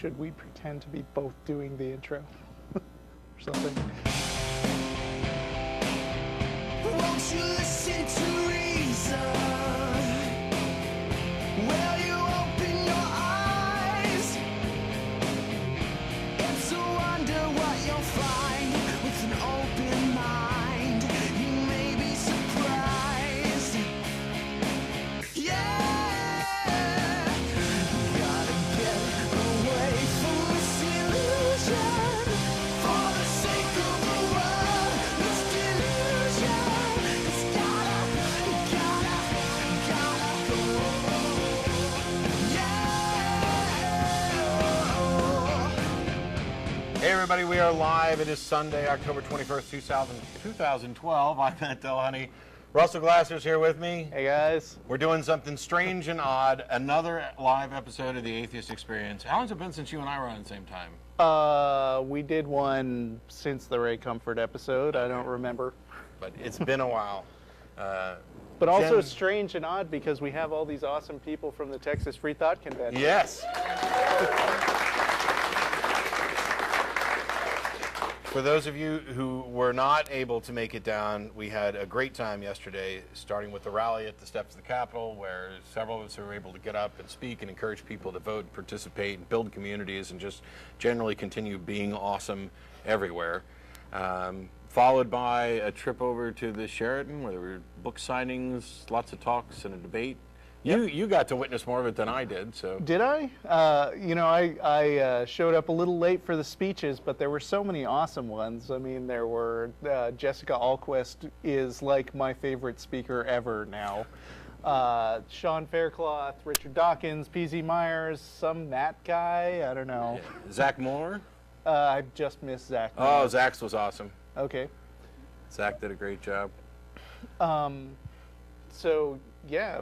should we pretend to be both doing the intro or something? Won't you listen to reason? Will you open your eyes? It's a wonder what you'll find with an open mind. You may be surprised. Yeah, gotta get away from this illusion for the sake of the world. This delusion, it's gotta go. Yeah. Hey everybody, we are live. It is Sunday, October 21st, 2012. I'm Matt Delhoney. Russell Glasser's here with me. Hey guys. We're doing something strange and odd, another live episode of the Atheist Experience. How long's it been since you and I were on at the same time? We did one since the Ray Comfort episode. I don't remember. But it's been a while. But also Jen- strange and odd because we have all these awesome people from the Texas Freethought Convention. Yes. For those of you who were not able to make it down, we had a great time yesterday, starting with the rally at the steps of the Capitol, where several of us were able to get up and speak and encourage people to vote, participate, and build communities, and just generally continue being awesome everywhere. Followed by a trip over to the Sheraton, where there were book signings, lots of talks, and a debate. You got to witness more of it than I did, so. Did I? I showed up a little late for the speeches, but there were so many awesome ones. I mean, there were Jessica Alquist is like my favorite speaker ever now. Sean Faircloth, Richard Dawkins, P.Z. Myers, some Matt guy, I don't know. Yeah. Zach Moore? I just missed Zach. Oh, Zach's was awesome. Okay. Zach did a great job. So yeah,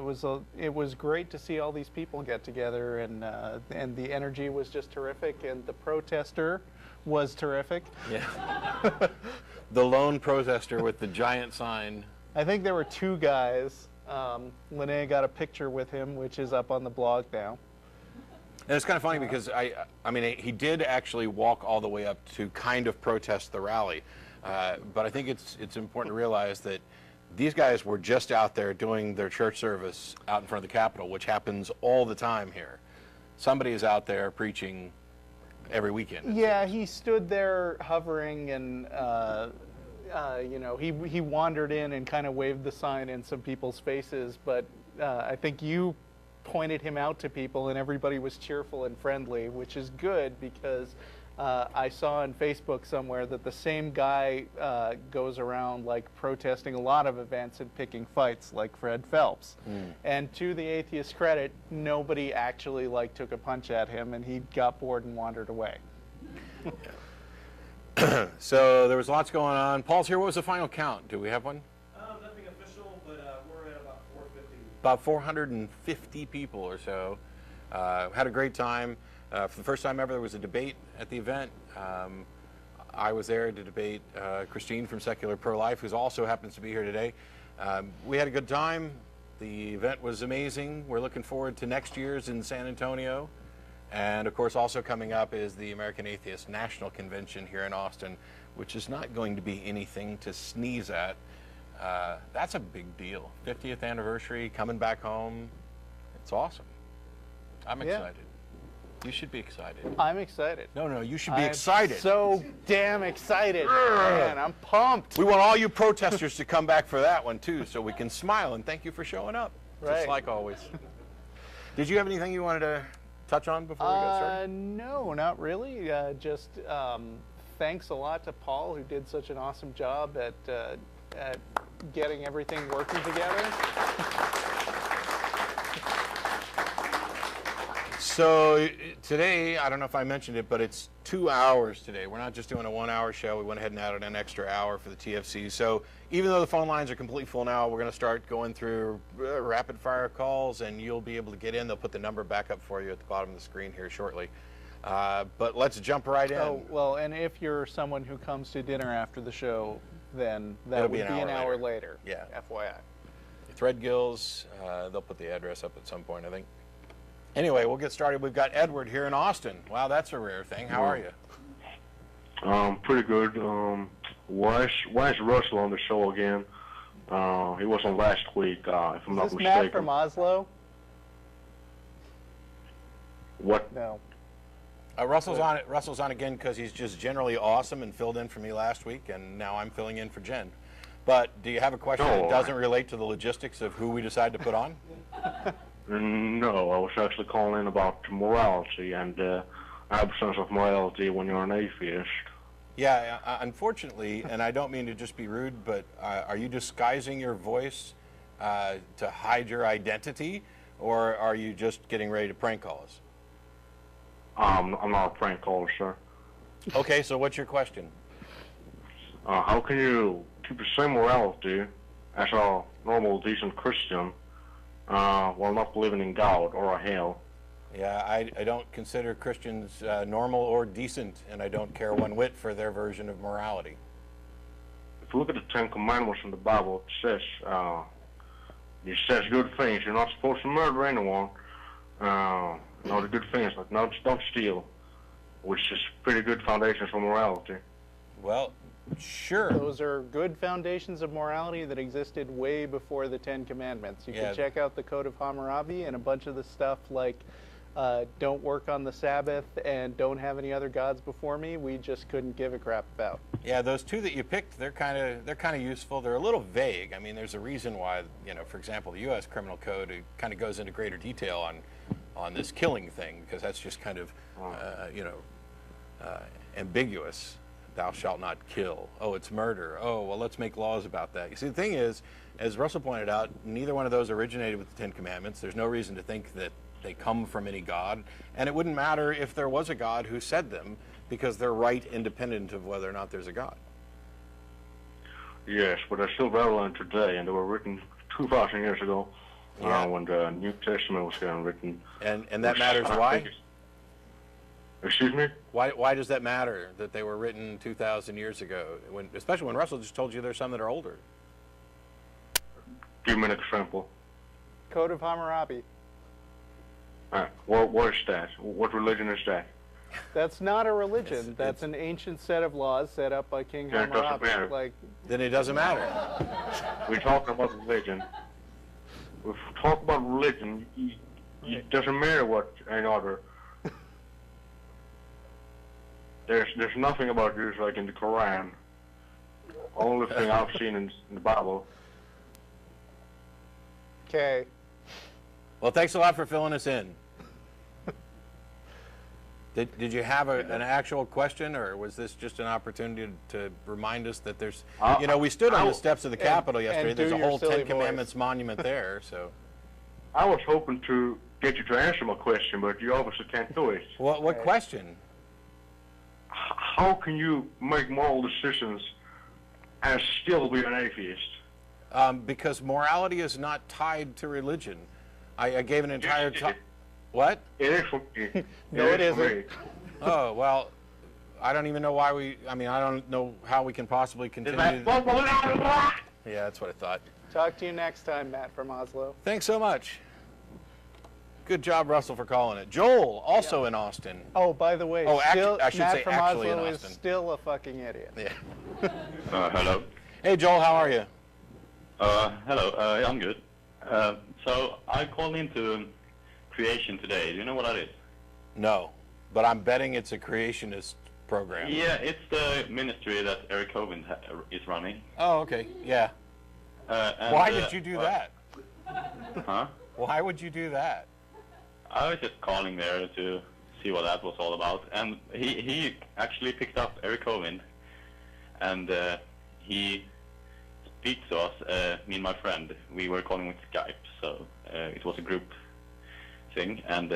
it was great to see all these people get together, and the energy was just terrific, and the protester was terrific. Yeah. The lone protester with the giant sign. I think there were two guys. Linnea got a picture with him, which is up on the blog now. And it's kind of funny because I mean, he did actually walk all the way up to kind of protest the rally, but I think it's important to realize that these guys were just out there doing their church service out in front of the Capitol, which happens all the time here. Somebody is out there preaching every weekend. Yeah, he stood there hovering, and he wandered in and kind of waved the sign in some people's faces, but I think you pointed him out to people, and everybody was cheerful and friendly, which is good because I saw on Facebook somewhere that the same guy goes around like protesting a lot of events and picking fights, like Fred Phelps. And to the atheist credit, nobody actually took a punch at him, and he got bored and wandered away. So there was lots going on. Paul's here. What was the final count? Do we have one? Nothing official, but we're at about 450. About 450 people or so. Had a great time. For the first time ever, there was a debate at the event. I was there to debate Christine from Secular Pro-Life, who also happens to be here today. We had a good time. The event was amazing. We're looking forward to next year's in San Antonio. And of course, also coming up is the American Atheist National Convention here in Austin, which is not going to be anything to sneeze at. That's a big deal. 50th anniversary, coming back home. It's awesome. I'm excited. You should be excited. I'm excited. No, you should be excited. So damn excited. Man, I'm pumped. We want all you protesters to come back for that one, too, so we can smile and thank you for showing up, Right. just like always. Did you have anything you wanted to touch on before we got started? No, not really. Just thanks a lot to Paul, who did such an awesome job at getting everything working together. So today, I don't know if I mentioned it, but it's 2 hours today. We're not just doing a 1 hour show. We went ahead and added an extra hour for the TFC. So even though the phone lines are completely full now, we're going to start going through rapid fire calls, and you'll be able to get in. They'll put the number back up for you at the bottom of the screen here shortly. But let's jump right in. Oh, well, and if you're someone who comes to dinner after the show, then that It'll would be be an hour later. Yeah. FYI. Threadgills, they'll put the address up at some point, I think. Anyway, we'll get started. We've got Edward here in Austin. Wow, that's a rare thing. How are you? Pretty good. Why is Russell on the show again? He was on last week, if I'm Is not this mistaken. Matt from Oslo? What? No. Russell's on again because he's just generally awesome and filled in for me last week, and now I'm filling in for Jen. But do you have a question No. that doesn't relate to the logistics of who we decide to put on? No, I was actually calling in about morality and absence of morality when you're an atheist. Yeah, unfortunately, and I don't mean to just be rude, but are you disguising your voice to hide your identity, or are you just getting ready to prank call us? I'm not a prank caller, sir. Okay, so what's your question? How can you keep the same morality as a normal, decent Christian while not believing in God or a hell? Yeah, I don't consider Christians normal or decent, and I don't care one whit for their version of morality. If you look at the Ten Commandments in the Bible, it says good things. You're not supposed to murder anyone. The good things like don't steal, which is pretty good foundations for morality. Well, sure. Those are good foundations of morality that existed way before the Ten Commandments. You can check out the Code of Hammurabi and a bunch of the stuff like don't work on the Sabbath and don't have any other gods before me. We just couldn't give a crap about. Yeah, those two that you picked, they're kind of useful. They're a little vague. I mean, there's a reason why, for example, the U.S. Criminal Code, it kind of goes into greater detail on this killing thing, because that's just kind of ambiguous. Thou shalt not kill. Oh, it's murder. Oh, well, let's make laws about that. You see, the thing is, as Russell pointed out, neither one of those originated with the Ten Commandments. There's no reason to think that they come from any God, and it wouldn't matter if there was a God who said them, because they're right independent of whether or not there's a God. Yes, but they're still relevant today, and they were written 2,000 years ago when the New Testament was getting written. And that matters why? Excuse me? Why does that matter that they were written 2,000 years ago, especially when Russell just told you there's some that are older? Give me an example. Code of Hammurabi. What is that? What religion is that? That's not a religion. That's an ancient set of laws set up by King Hammurabi. Then it doesn't matter. We're talking about religion. If we talk about religion, it doesn't matter what any other. There's nothing about this like in the Quran. Only thing I've seen in the Bible. Okay. Well, thanks a lot for filling us in. Did you have an actual question, or was this just an opportunity to remind us that there's, we stood on the steps of the Capitol yesterday. There's a whole Ten Commandments monument there, so. I was hoping to get you to answer my question, but you obviously can't do it. What question? How can you make moral decisions and still be an atheist? Because morality is not tied to religion. I gave an entire talk. What? It is for me. No, it isn't. Oh, well, I don't even know why I don't know how we can possibly continue. Yeah, that's what I thought. Talk to you next time, Matt from Oslo. Thanks so much. Good job, Russell, for calling it. Joel, also in Austin. Oh, by the way, I should Matt say from actually Oslo in is Austin. still a fucking idiot. Yeah. Hello. Hey, Joel, how are you? Hello, I'm good. So I called into creation today. Do you know what that is? No, but I'm betting it's a creationist program. Yeah, it's the ministry that Eric Hovind is running. Oh, okay, yeah. Why did you do that? Huh? Why would you do that? I was just calling there to see what that was all about, and he actually picked up Eric Hovind, and he speaks to us, me and my friend. We were calling with Skype, so it was a group thing, and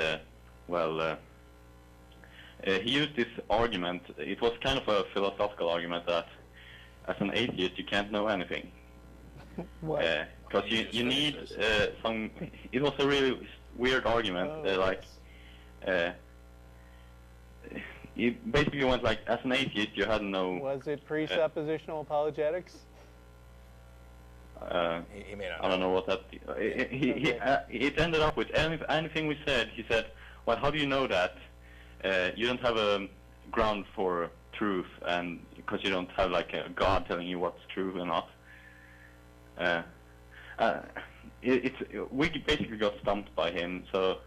he used this argument. It was kind of a philosophical argument that as an atheist you can't know anything. What? Because you need some. It was a really weird argument. You basically went like, as an atheist, you had no. Was it presuppositional apologetics? He may not. I don't know what that. It ended up with anything we said. He said, "Well, how do you know that? You don't have a ground for truth, and because you don't have like a God telling you what's true or not." We basically got stumped by him. So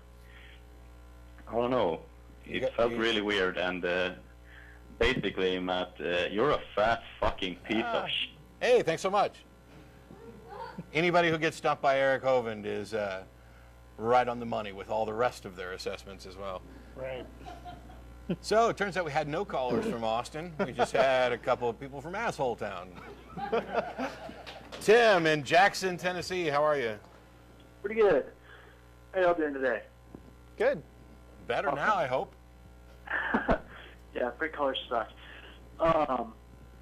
I don't know. It felt really weird, and basically, Matt, you're a fat fucking piece of shit. Hey, thanks so much. Anybody who gets stumped by Eric Hovind is right on the money with all the rest of their assessments as well. Right. So it turns out we had no callers from Austin. We just had a couple of people from Asshole Town. Tim in Jackson, Tennessee, how are you? Pretty good. How y'all doing today? Good. Better now, I hope. Yeah, great colors suck.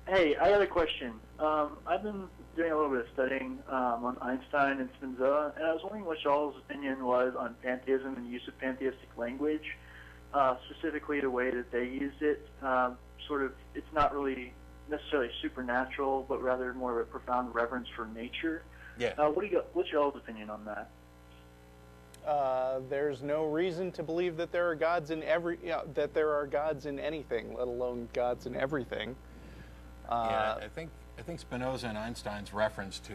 Hey, I got a question. I've been doing a little bit of studying on Einstein and Spinoza, and I was wondering what y'all's opinion was on pantheism and use of pantheistic language, specifically the way that they used it. Sort of, it's not really necessarily supernatural, but rather more of a profound reverence for nature. Yeah. What's y'all's opinion on that? There's no reason to believe that there are gods in that there are gods in anything, let alone gods in everything. Yeah, I think Spinoza and Einstein's reference to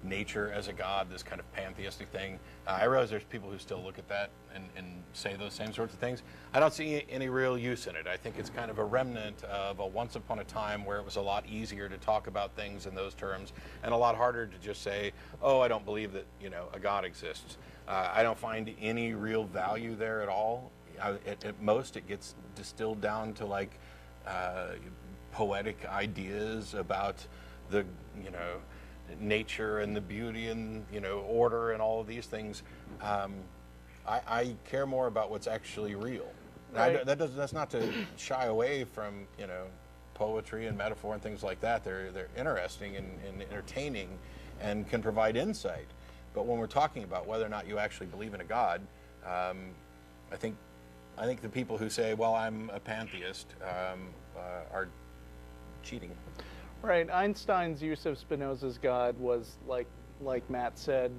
nature as a god, this kind of pantheistic thing. I realize there's people who still look at that and say those same sorts of things. I don't see any real use in it. I think it's kind of a remnant of a once upon a time where it was a lot easier to talk about things in those terms and a lot harder to just say, oh, I don't believe that, a god exists. I don't find any real value there at all. At most, it gets distilled down to like poetic ideas about the, nature and the beauty and, order and all of these things. I care more about what's actually real. Right. That's not to shy away from, poetry and metaphor and things like that. They're interesting and entertaining and can provide insight. But when we're talking about whether or not you actually believe in a God, I think the people who say, well, I'm a pantheist, are cheating. Right. Einstein's use of Spinoza's God was like Matt said,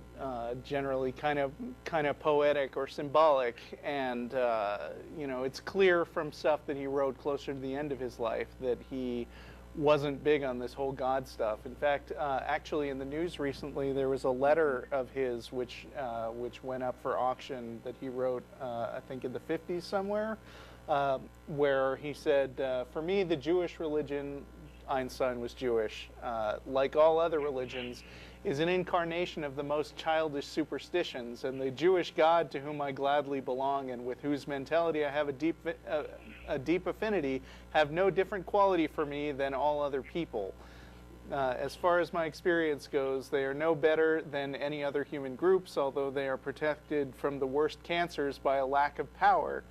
generally kind of poetic or symbolic, and it's clear from stuff that he wrote closer to the end of his life that he wasn't big on this whole God stuff. In fact, actually in the news recently, there was a letter of his which went up for auction that he wrote, I think in the 50s somewhere, where he said, for me, the Jewish religion, Einstein was Jewish, like all other religions, is an incarnation of the most childish superstitions, and the Jewish God to whom I gladly belong and with whose mentality I have a deep affinity have no different quality for me than all other people. As far as my experience goes, they are no better than any other human groups, although they are protected from the worst cancers by a lack of power.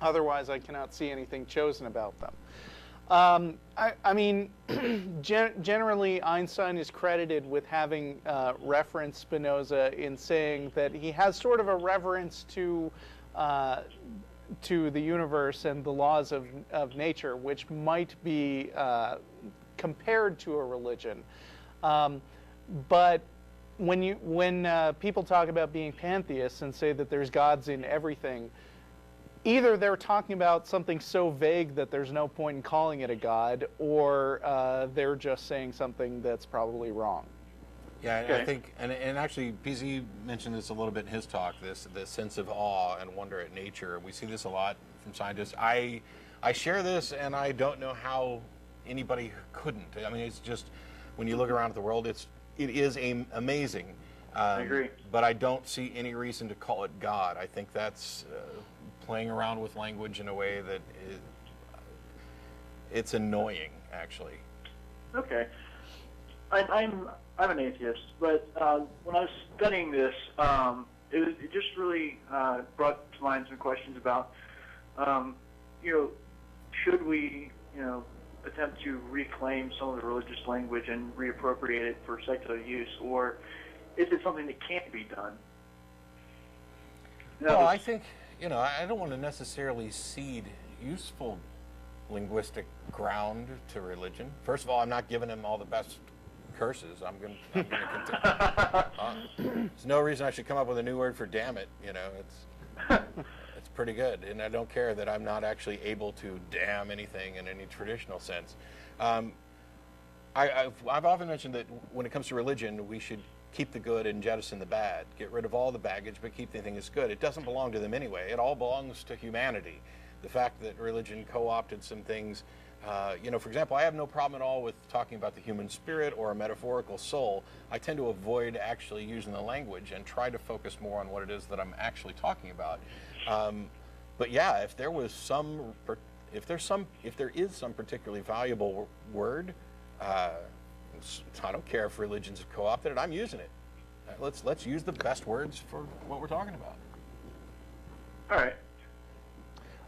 Otherwise, I cannot see anything chosen about them. I mean, generally, Einstein is credited with having referenced Spinoza in saying that he has sort of a reverence to the universe and the laws of nature, which might be compared to a religion. But when people talk about being pantheists and say that there's gods in everything, either they're talking about something so vague that there's no point in calling it a god, or they're just saying something that's probably wrong. Yeah, Okay. I think, and actually, PZ mentioned this a little bit in his talk, this sense of awe and wonder at nature. We see this a lot from scientists. I share this, and I don't know how anybody couldn't. I mean, it's just, when you look around at the world, it is amazing. I agree. But I don't see any reason to call it God. I think that's playing around with language in a way that it's annoying, actually. Okay. I'm an atheist, but when I was studying this, it just really brought to mind some questions about, should we, attempt to reclaim some of the religious language and reappropriate it for secular use, or is it something that can't be done? Well, I think, I don't want to necessarily cede useful linguistic ground to religion. First of all, I'm not giving him all the best curses. I'm going to continue. There's no reason I should come up with a new word for damn it. You know, it's pretty good, and I don't care that I'm not actually able to damn anything in any traditional sense. I've often mentioned that when it comes to religion, we should keep the good and jettison the bad. Get rid of all the baggage, but keep the thing that's good. It doesn't belong to them anyway. It all belongs to humanity. The fact that religion co-opted some things, you know, for example, I have no problem at all with talking about the human spirit or a metaphorical soul. I tend to avoid actually using the language and try to focus more on what it is that I'm actually talking about. But yeah, if there is some particularly valuable word, I don't care if religions have co-opted it. I'm using it. Let's use the best words for what we're talking about. All right.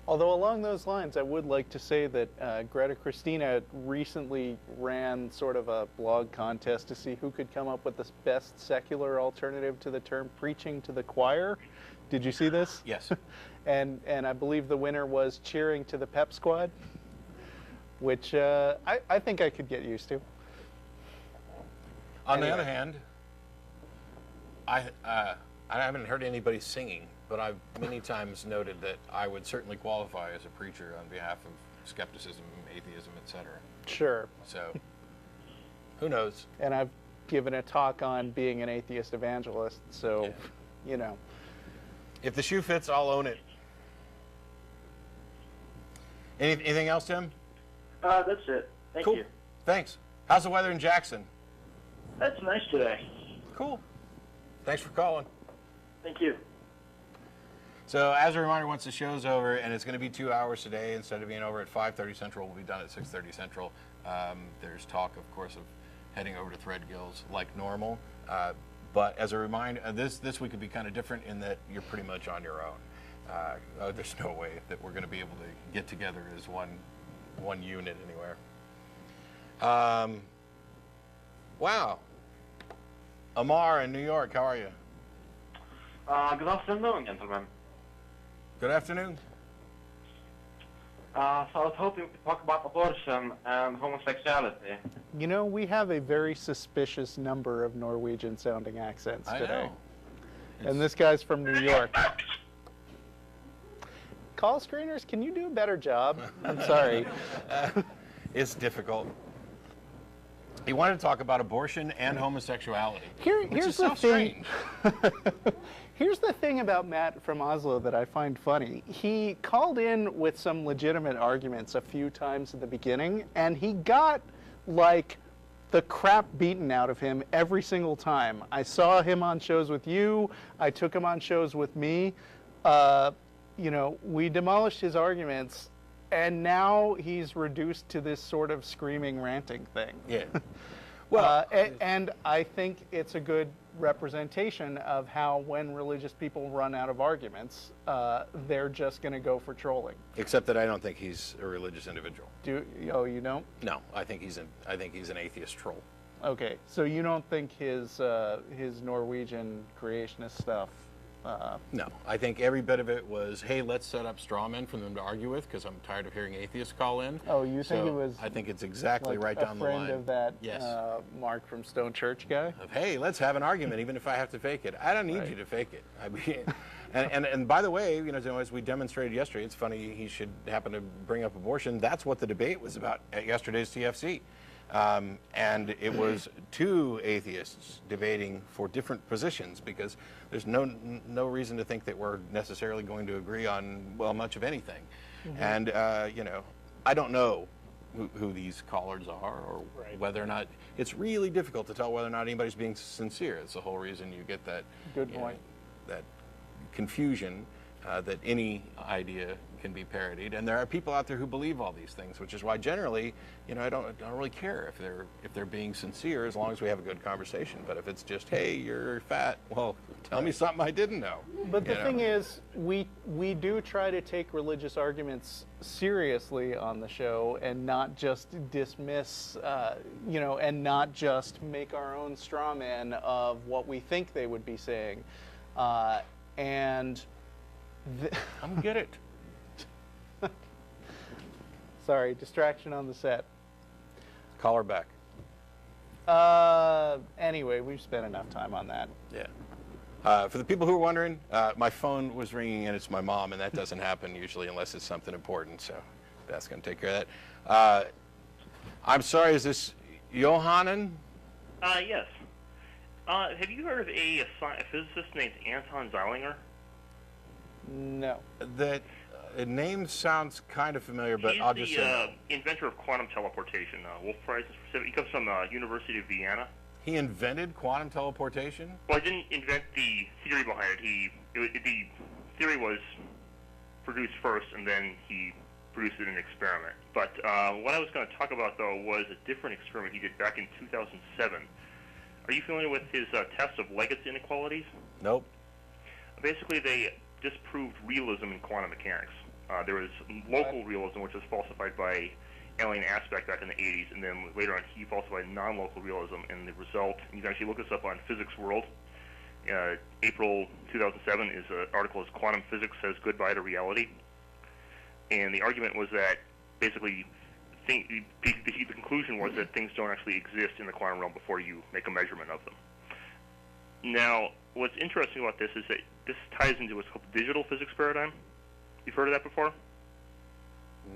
Although along those lines, I would like to say that Greta Christina recently ran sort of a blog contest to see who could come up with the best secular alternative to the term preaching to the choir. Did you see this? Yes. and I believe the winner was cheering to the pep squad, which I think I could get used to. On the other hand, I haven't heard anybody singing, but I've many times noted that I would certainly qualify as a preacher on behalf of skepticism, atheism, etc. Sure. So, who knows? And I've given a talk on being an atheist evangelist, so, Yeah. you know. If the shoe fits, I'll own it. Anything else, Tim? That's it. Thank Cool. you. Thanks. How's the weather in Jackson? That's nice today. Cool. Thanks for calling. Thank you. So as a reminder, once the show's over, and it's going to be 2 hours today, instead of being over at 5:30 Central, we'll be done at 6:30 Central. There's talk, of course, of heading over to Threadgills like normal. But as a reminder, this week could be kind of different in that you're pretty much on your own. There's no way that we're going to be able to get together as one unit anywhere. Wow. Amar in New York, how are you? Good afternoon, gentlemen. Good afternoon. So I was hoping to talk about abortion and homosexuality. You know, we have a very suspicious number of Norwegian-sounding accents I today. know. And this guy's from New York. Call screeners, can you do a better job? I'm sorry. It's difficult. He wanted to talk about abortion and homosexuality. Which Here's is the so thing. strange. Here's the thing about Matt from Oslo that I find funny. He called in with some legitimate arguments a few times at the beginning, and he got, like, the crap beaten out of him every single time. I saw him on shows with you. I took him on shows with me. You know, we demolished his arguments, and now he's reduced to this sort of screaming, ranting thing. Yeah. Well, And I think it's a good representation of how when religious people run out of arguments, they're just going to go for trolling. except that I don't think he's a religious individual. You don't? No, I think he's an atheist troll. Okay, so you don't think his Norwegian creationist stuff? No, I think every bit of it was, hey, let's set up straw men for them to argue with because I'm tired of hearing atheists call in. Oh, you think So it was? I think it's exactly like right a down the line. friend of that Yes. Mark from Stone Church guy? Of, hey, let's have an argument, even if I have to fake it. I don't need Right. you to fake it. I mean, and by the way, you know, as we demonstrated yesterday, it's funny he should happen to bring up abortion. That's what the debate was about at yesterday's TFC. And it was two atheists debating for different positions because there's no reason to think that we're necessarily going to agree on, well, much of anything. Mm-hmm. And, you know, I don't know who these callers are or Right. whether or not, it's really difficult to tell whether or not anybody's being sincere. It's the whole reason you get that, Good you know, point. that confusion that any idea can be parodied, and there are people out there who believe all these things, which is why generally, you know, I don't really care if they're being sincere as long as we have a good conversation. But if it's just, hey, you're fat, well, tell me something I didn't know. But the you know? thing is, we do try to take religious arguments seriously on the show and not just dismiss, you know, and not just make our own straw man of what we think they would be saying. I'm get it. Sorry, distraction on the set. Call her back. Anyway, we've spent enough time on that. Yeah. For the people who are wondering, my phone was ringing and it's my mom, and that doesn't happen usually unless it's something important, so Beth's going to take care of that. I'm sorry, is this Johanan? Yes. Have you heard of a physicist named Anton Zeilinger? No. That name sounds kind of familiar, but I'll just say no. He's the inventor of quantum teleportation. Wolf Prize. He comes from the University of Vienna. He invented quantum teleportation? Well, he didn't invent the theory behind it. The theory was produced first, and then he produced it in an experiment. But what I was going to talk about, though, was a different experiment he did back in 2007. Are you familiar with his test of Leggett's inequalities? Nope. Basically, they disproved realism in quantum mechanics. There was local realism, which was falsified by Alien Aspect back in the 80s, and then later on he falsified non-local realism, and the result, you can actually look this up on Physics World. April 2007 is an article, is Quantum Physics Says Goodbye to Reality. And the argument was that basically the conclusion was that things don't actually exist in the quantum realm before you make a measurement of them. Now, what's interesting about this is that this ties into what's called the digital physics paradigm. You've heard of that before?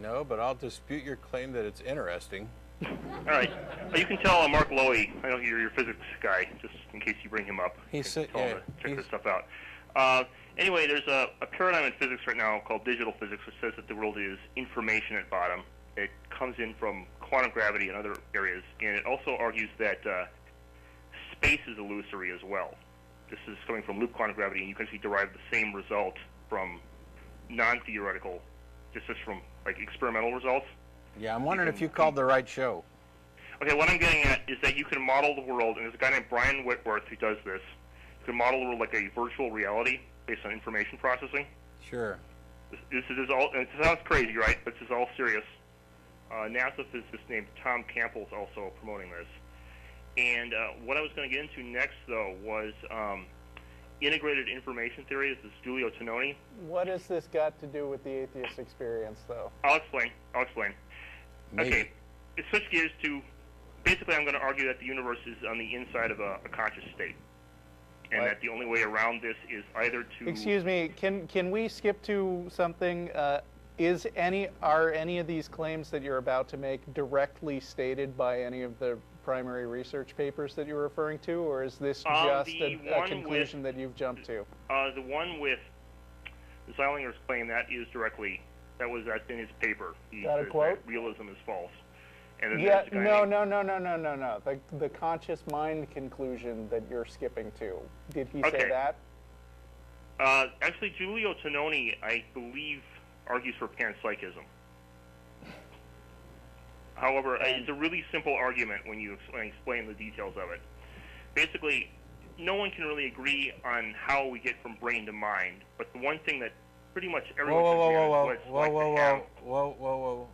No, but I'll dispute your claim that it's interesting. All right. You can tell Mark Lowy, I know you're your physics guy, just in case you bring him up. He's tell him to check this stuff out. Anyway, there's a paradigm in physics right now called digital physics, which says that the world is information at bottom. It comes in from quantum gravity and other areas, and it also argues that space is illusory as well. This is coming from loop quantum gravity, and you can actually derive the same result from non-theoretical, just from like experimental results. Yeah, I'm wondering if you called the right show. Okay, what I'm getting at is that you can model the world, and there's a guy named Brian Whitworth who does this. You can model the world like a virtual reality based on information processing. Sure. This is all, and it sounds crazy, right? But this is all serious. NASA physicist named Tom Campbell is also promoting this. And what I was going to get into next, though, was integrated information theory. This is Giulio Tononi. What has this got to do with the atheist experience, though? I'll explain. Maybe. Okay, it switch gears to, basically I'm going to argue that the universe is on the inside of a conscious state. And What? that the only way around this is either to... Excuse me, can we skip to something? Are any of these claims that you're about to make directly stated by any of the primary research papers that you're referring to, or is this just a conclusion that you've jumped to? The one with Zeilinger's claim, that's in his paper. He Got a says quote? that realism is false. And then Yeah, there's a guy no. The conscious mind conclusion that you're skipping to. Did he say Okay. that? Actually, Giulio Tononi, I believe, argues for panpsychism. However, it's a really simple argument when you explain the details of it. Basically, no one can really agree on how we get from brain to mind, but the one thing that pretty much everyone can agree on is what it's like to have. Whoa.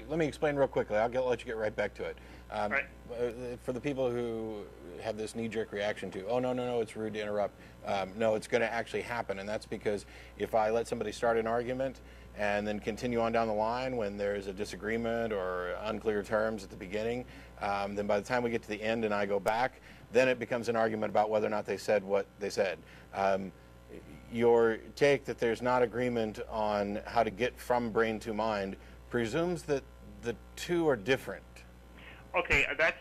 Let me explain real quickly. I'll let you get right back to it. Right. For the people who have this knee-jerk reaction to, oh, no, it's rude to interrupt. No, it's going to actually happen, and that's because if I let somebody start an argument and then continue on down the line when there's a disagreement or unclear terms at the beginning, then by the time we get to the end and I go back, then it becomes an argument about whether or not they said what they said. Your take that there's not agreement on how to get from brain to mind presumes that the two are different. Okay, that's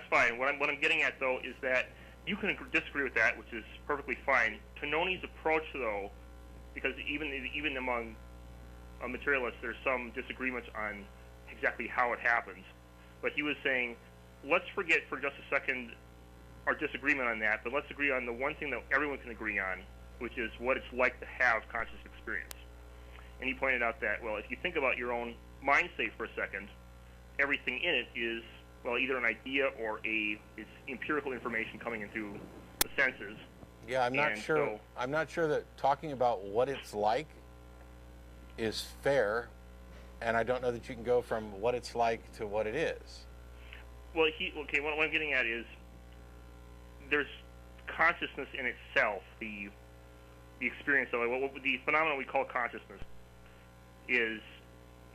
fine. What I'm getting at, though, is that you can disagree with that, which is perfectly fine. Tononi's approach, though, because even among materialists, there's some disagreements on exactly how it happens. But he was saying, let's forget for just a second our disagreement on that, but let's agree on the one thing that everyone can agree on, which is what it's like to have conscious experience. And he pointed out that, well, if you think about your own mind state for a second, everything in it is, well, either an idea or it's empirical information coming in through the senses. Yeah, I'm not sure that talking about what it's like is fair, and I don't know that you can go from what it's like to what it is. Well, what I'm getting at is there's consciousness in itself. The experience of it, the phenomenon we call consciousness is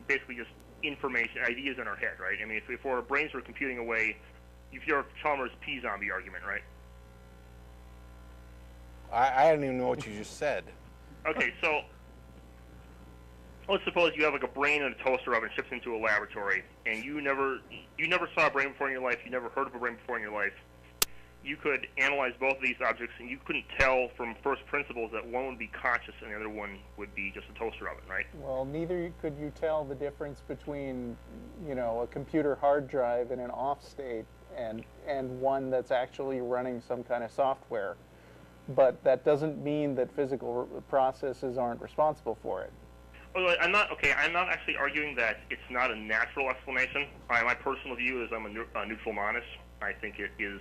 basically just information, ideas in our head, right? I mean, if our brains were computing away, if you're Chalmers' P-zombie argument, right? I don't even know what you just said. Okay, so let's suppose you have like a brain in a toaster oven shipped into a laboratory, and you never saw a brain before in your life, you never heard of a brain before in your life. You could analyze both of these objects, and you couldn't tell from first principles that one would be conscious and the other one would be just a toaster oven, right? Well, neither could you tell the difference between, a computer hard drive in an off state and one that's actually running some kind of software. But that doesn't mean that physical processes aren't responsible for it. Well, I'm not actually arguing that it's not a natural explanation. My personal view is I'm a neutral monist. I think it is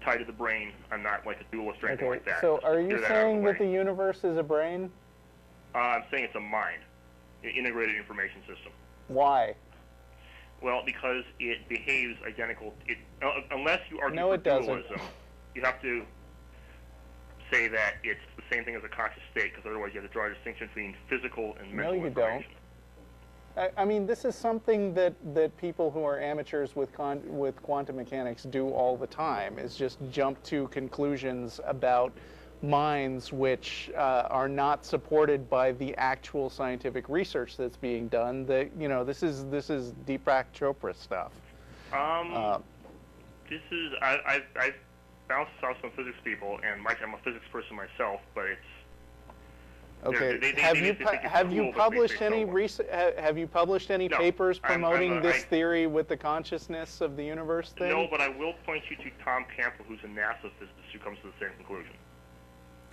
tied to the brain. I'm not like a dualist or anything like that. So are you saying that the way. universe is a brain? I'm saying it's a mind, an integrated information system. Why? Well, because it behaves identical. Unless you argue No, for it doesn't. dualism, you have to say that it's the same thing as a conscious state, because otherwise you have to draw a distinction between physical and mental information. I mean, this is something that people who are amateurs with quantum mechanics do all the time, is just jump to conclusions about minds which are not supported by the actual scientific research that's being done. That this is Deepak Chopra stuff. This is I've bounced off some physics people, and I'm a physics person myself, but it's okay. Have you published any No, papers promoting this I- theory with the consciousness of the universe thing? No, but I will point you to Tom Campbell, who's a NASA physicist, who comes to the same conclusion.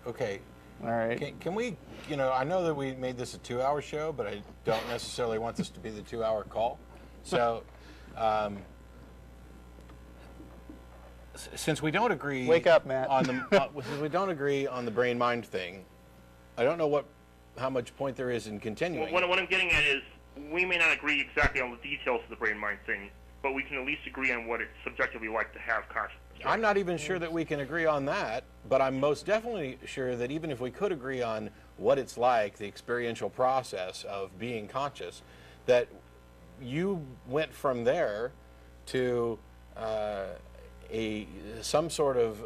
Okay. All right. Can we, I know that we made this a 2-hour show, but I don't necessarily want this to be the 2-hour call. So, since we don't agree, Wake up, Matt. Since we don't agree on the brain-mind thing, I don't know how much point there is in continuing. Well, what I'm getting at is we may not agree exactly on the details of the brain-mind thing, but we can at least agree on what it's subjectively like to have consciousness. I'm not even sure that we can agree on that, but I'm most definitely sure that even if we could agree on what it's like, the experiential process of being conscious, that you went from there to some sort of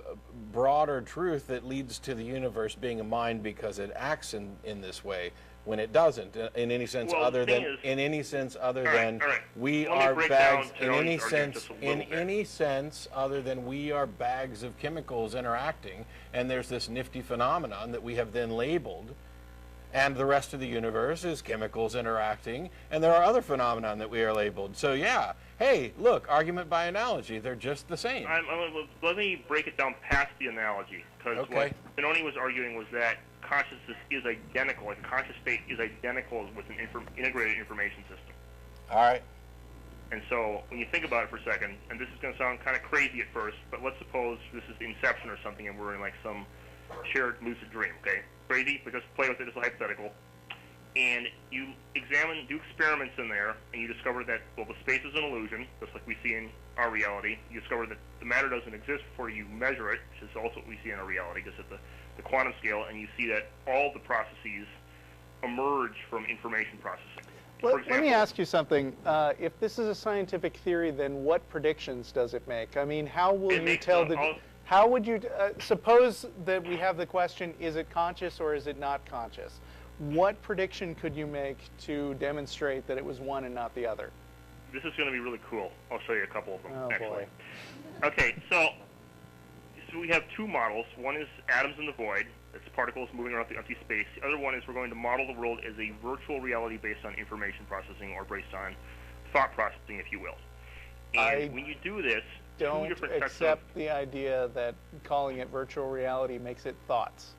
broader truth that leads to the universe being a mind because it acts in this way, when it doesn't in any sense other than we are bags in any sense other than we are bags of chemicals interacting, and there's this nifty phenomenon that we have then labeled, and the rest of the universe is chemicals interacting, and there are other phenomena that we are labeled. So yeah, hey, look, argument by analogy, they're just the same. Let me break it down past the analogy, because what Benoni was arguing was that consciousness is identical, a conscious state is identical with an integrated information system. All right. And so when you think about it for a second, and this is going to sound kind of crazy at first, but let's suppose this is Inception or something, and we're in like some shared lucid dream, okay? Crazy, but just play with it as a hypothetical. And you do experiments in there, and you discover that, well, the space is an illusion, just like we see in our reality. You discover that the matter doesn't exist before you measure it, which is also what we see in our reality, just at the quantum scale, and you see that all the processes emerge from information processing. Let me ask you something. If this is a scientific theory, then what predictions does it make? I mean, how will you tell how would you, suppose that we have the question, is it conscious or is it not conscious? What prediction could you make to demonstrate that it was one and not the other? This is going to be really cool. I'll show you a couple of them, actually. Boy. Okay, so we have two models. One is atoms in the void. It's particles moving around the empty space. The other one is we're going to model the world as a virtual reality based on information processing, or based on thought processing, if you will. And when you do this, don't accept the idea that calling it virtual reality makes it thoughts.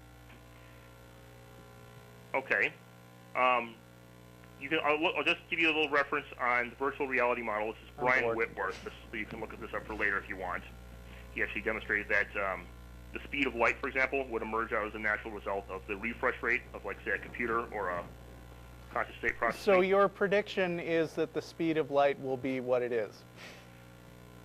Okay. I'll just give you a little reference on the virtual reality model. This is Brian Whitworth, so you can look at this up for later if you want. He actually demonstrated that the speed of light, for example, would emerge out as a natural result of the refresh rate of, like, say, a computer or a conscious state processing. So your prediction is that the speed of light will be what it is?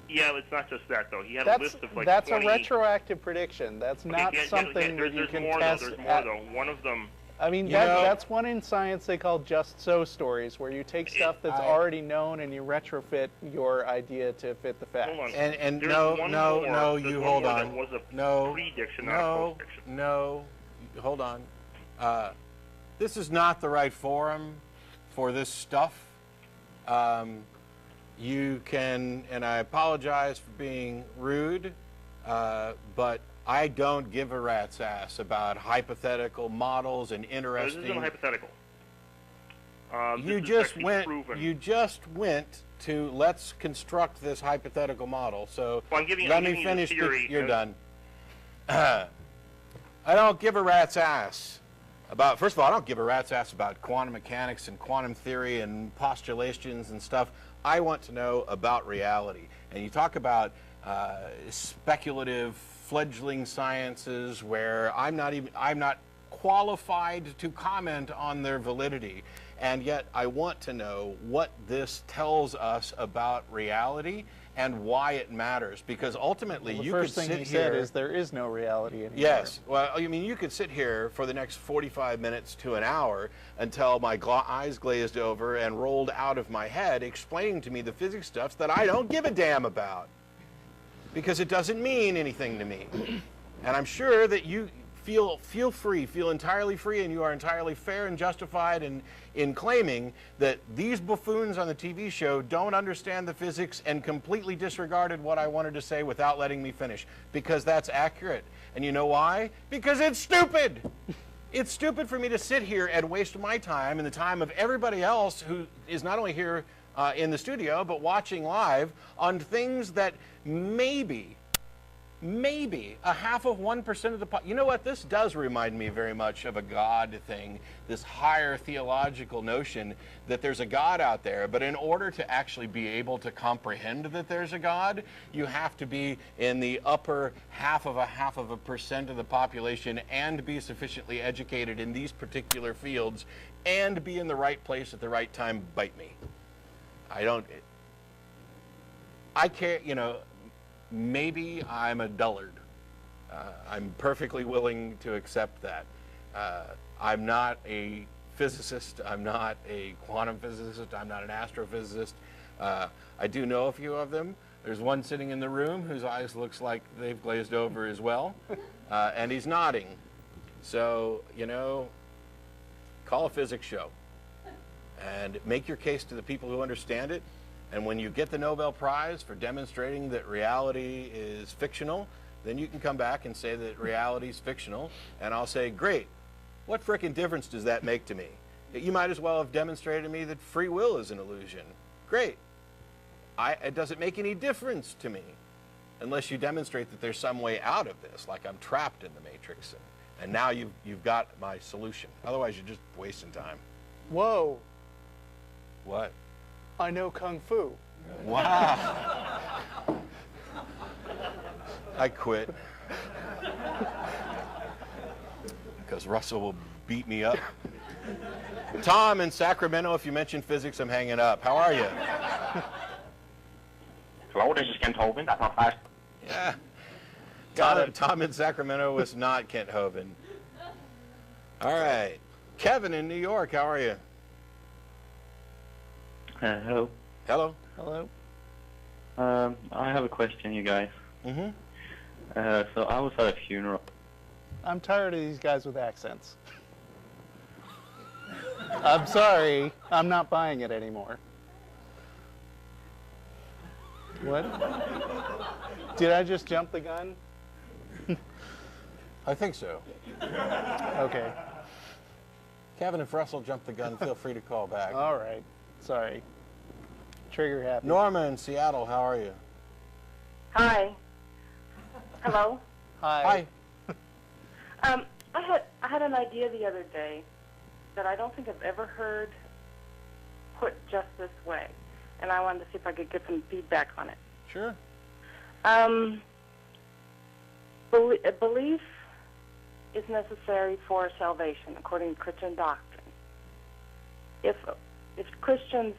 Yeah, it's not just that, though. He had a list of, like, That's 20... a retroactive prediction. That's not something that you can test. There's more, though. One of them... I mean, that's one in science they call just so stories, where you take stuff that's already known and you retrofit your idea to fit the facts. Hold on. And There's no, one no, more. no, There's you one hold more on. That was a No, prediction, not a no, post-diction. no, hold on. This is not the right forum for this stuff. You can, and I apologize for being rude, but I don't give a rat's ass about hypothetical models and No, interesting. this isn't hypothetical. You This is just actually went. proven. You just went to let's construct this hypothetical model. So Well, I'm giving let you me the finish. theory, You're and- done. I don't give a rat's ass about. First of all, I don't give a rat's ass about quantum mechanics and quantum theory and postulations and stuff. I want to know about reality. And you talk about speculative fledgling sciences where I'm not qualified to comment on their validity, and yet I want to know what this tells us about reality and why it matters, because ultimately The you first could thing sit he here. said is there is no reality anymore. Yes. Well, I mean, you could sit here for the next 45 minutes to an hour until my eyes glazed over and rolled out of my head, explaining to me the physics stuff that I don't give a damn about, because it doesn't mean anything to me. And I'm sure that you feel entirely free, and you are entirely fair and justified in claiming that these buffoons on the TV show don't understand the physics and completely disregarded what I wanted to say without letting me finish, because that's accurate. And you know why? Because it's stupid. It's stupid for me to sit here and waste my time and the time of everybody else who is not only here in the studio but watching live on things that maybe a half of 1% of the you know what, this does remind me very much of a God thing, this higher theological notion that there's a God out there, but in order to actually be able to comprehend that there's a God, you have to be in the upper half of a percent of the population and be sufficiently educated in these particular fields and be in the right place at the right time. Bite me. I care, you know. Maybe I'm a dullard. I'm perfectly willing to accept that. I'm not a physicist. I'm not a quantum physicist. I'm not an astrophysicist. I do know a few of them. There's one sitting in the room whose eyes looks like they've glazed over as well, and he's nodding. So, you know, call a physics show and make your case to the people who understand it. And when you get the Nobel Prize for demonstrating that reality is fictional, then you can come back and say that reality is fictional, and I'll say, great, what frickin' difference does that make to me? You might as well have demonstrated to me that free will is an illusion. Great. It doesn't make any difference to me unless you demonstrate that there's some way out of this, like I'm trapped in the Matrix, and now you've got my solution. Otherwise, you're just wasting time. Whoa, What? I know Kung Fu. Wow. I quit. Because Russell will beat me up. Tom in Sacramento, if you mention physics, I'm hanging up. How are you? Hello, this is Kent Hovind. That's not fast. Yeah. Tom in Sacramento was not Kent Hovind. All right. Kevin in New York, how are you? Hello. Hello. Hello. I have a question, you guys. Mm-hmm. So I was at a funeral. I'm tired of these guys with accents. I'm sorry. I'm not buying it anymore. What? Did I just jump the gun? I think so. Okay. Kevin, if Russell jumped the gun, feel free to call back. All right. Sorry. Trigger happy. Norma in Seattle, how are you? Hi. Hello. Hi. I had an idea the other day that I don't think I've ever heard put just this way, and I wanted to see if I could get some feedback on it. Sure. Belief is necessary for salvation, according to Christian doctrine. If Christians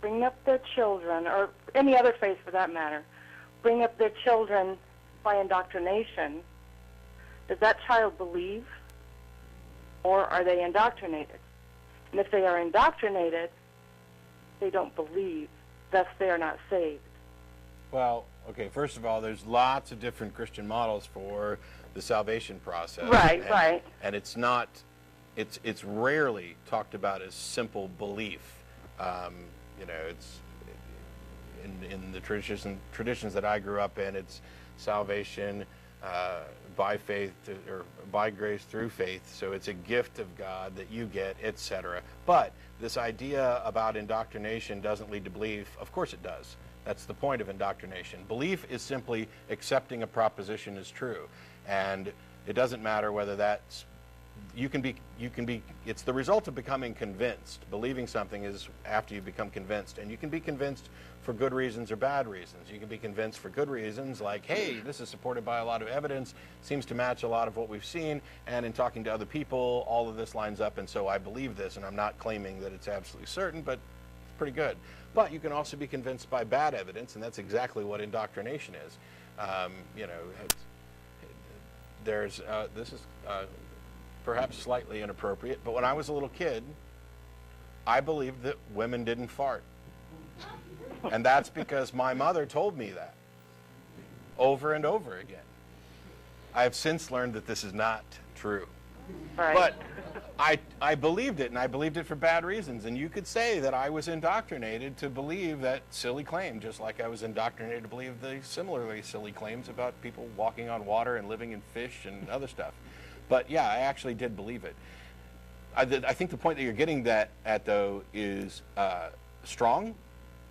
bring up their children, or any other faith for that matter, bring up their children by indoctrination, does that child believe? or are they indoctrinated? And if they are indoctrinated, they don't believe, thus they are not saved. Well, okay, first of all, there's lots of different Christian models for the salvation process. Right, right. And it's not, it's rarely talked about as simple belief. You know, it's in the traditions that I grew up in, it's salvation by faith or by grace through faith. So it's a gift of God that you get, etc. But this idea about indoctrination doesn't lead to belief. Of course it does. That's the point of indoctrination. Belief is simply accepting a proposition as true. And it doesn't matter whether that's, it's the result of becoming convinced. Believing something is after you become convinced. And you can be convinced for good reasons or bad reasons. You can be convinced for good reasons, like, hey, this is supported by a lot of evidence, seems to match a lot of what we've seen, and in talking to other people, all of this lines up, and so I believe this, and I'm not claiming that it's absolutely certain, but it's pretty good. But you can also be convinced by bad evidence, and that's exactly what indoctrination is. You know, this is perhaps slightly inappropriate, but when I was a little kid, I believed that women didn't fart. And that's because my mother told me that over and over again. I have since learned that this is not true. Right. But I believed it, and I believed it for bad reasons. And you could say that I was indoctrinated to believe that silly claim, just like I was indoctrinated to believe the similarly silly claims about people walking on water and living in fish and other stuff. But yeah, I actually did believe it. I think the point that you're getting at, though, is strong.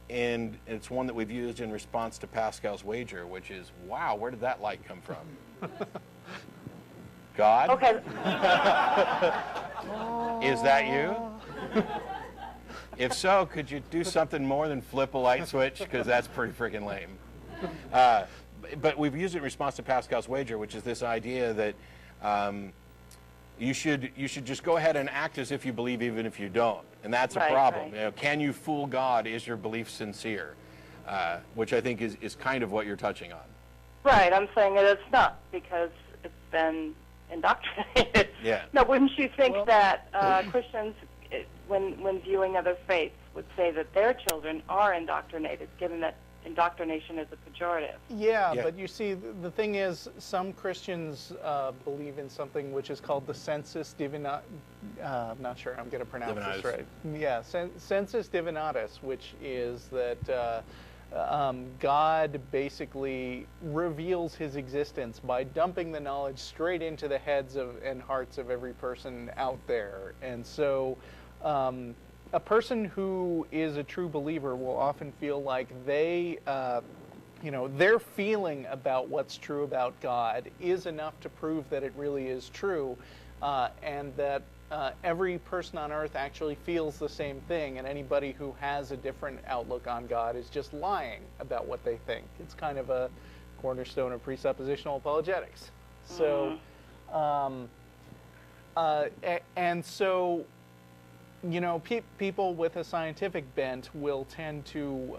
And it's one that we've used in response to Pascal's wager, which is, wow, where did that light come from? God? Okay. Is that you? If so, could you do something more than flip a light switch? Because that's pretty freaking lame. But we've used it in response to Pascal's wager, which is this idea that you should just go ahead and act as if you believe even if you don't. And that's a problem. Right. You know, can you fool God? Is your belief sincere? Which I think is kind of what you're touching on. Right, I'm saying that it's not because it's been indoctrinated. Yeah. No, wouldn't you think that Christians, when viewing other faiths, would say that their children are indoctrinated, given that indoctrination is a pejorative? Yeah, but you see, the thing is, some Christians believe in something which is called the sensus divinatus. I'm not sure I'm going to pronounce this right. Yeah, sensus divinatus, which is that God basically reveals his existence by dumping the knowledge straight into the heads and hearts of every person out there. And so a person who is a true believer will often feel like they, their feeling about what's true about God is enough to prove that it really is true, and that every person on earth actually feels the same thing, and anybody who has a different outlook on God is just lying about what they think. It's kind of a cornerstone of presuppositional apologetics. So, and so, you know, people with a scientific bent will tend to,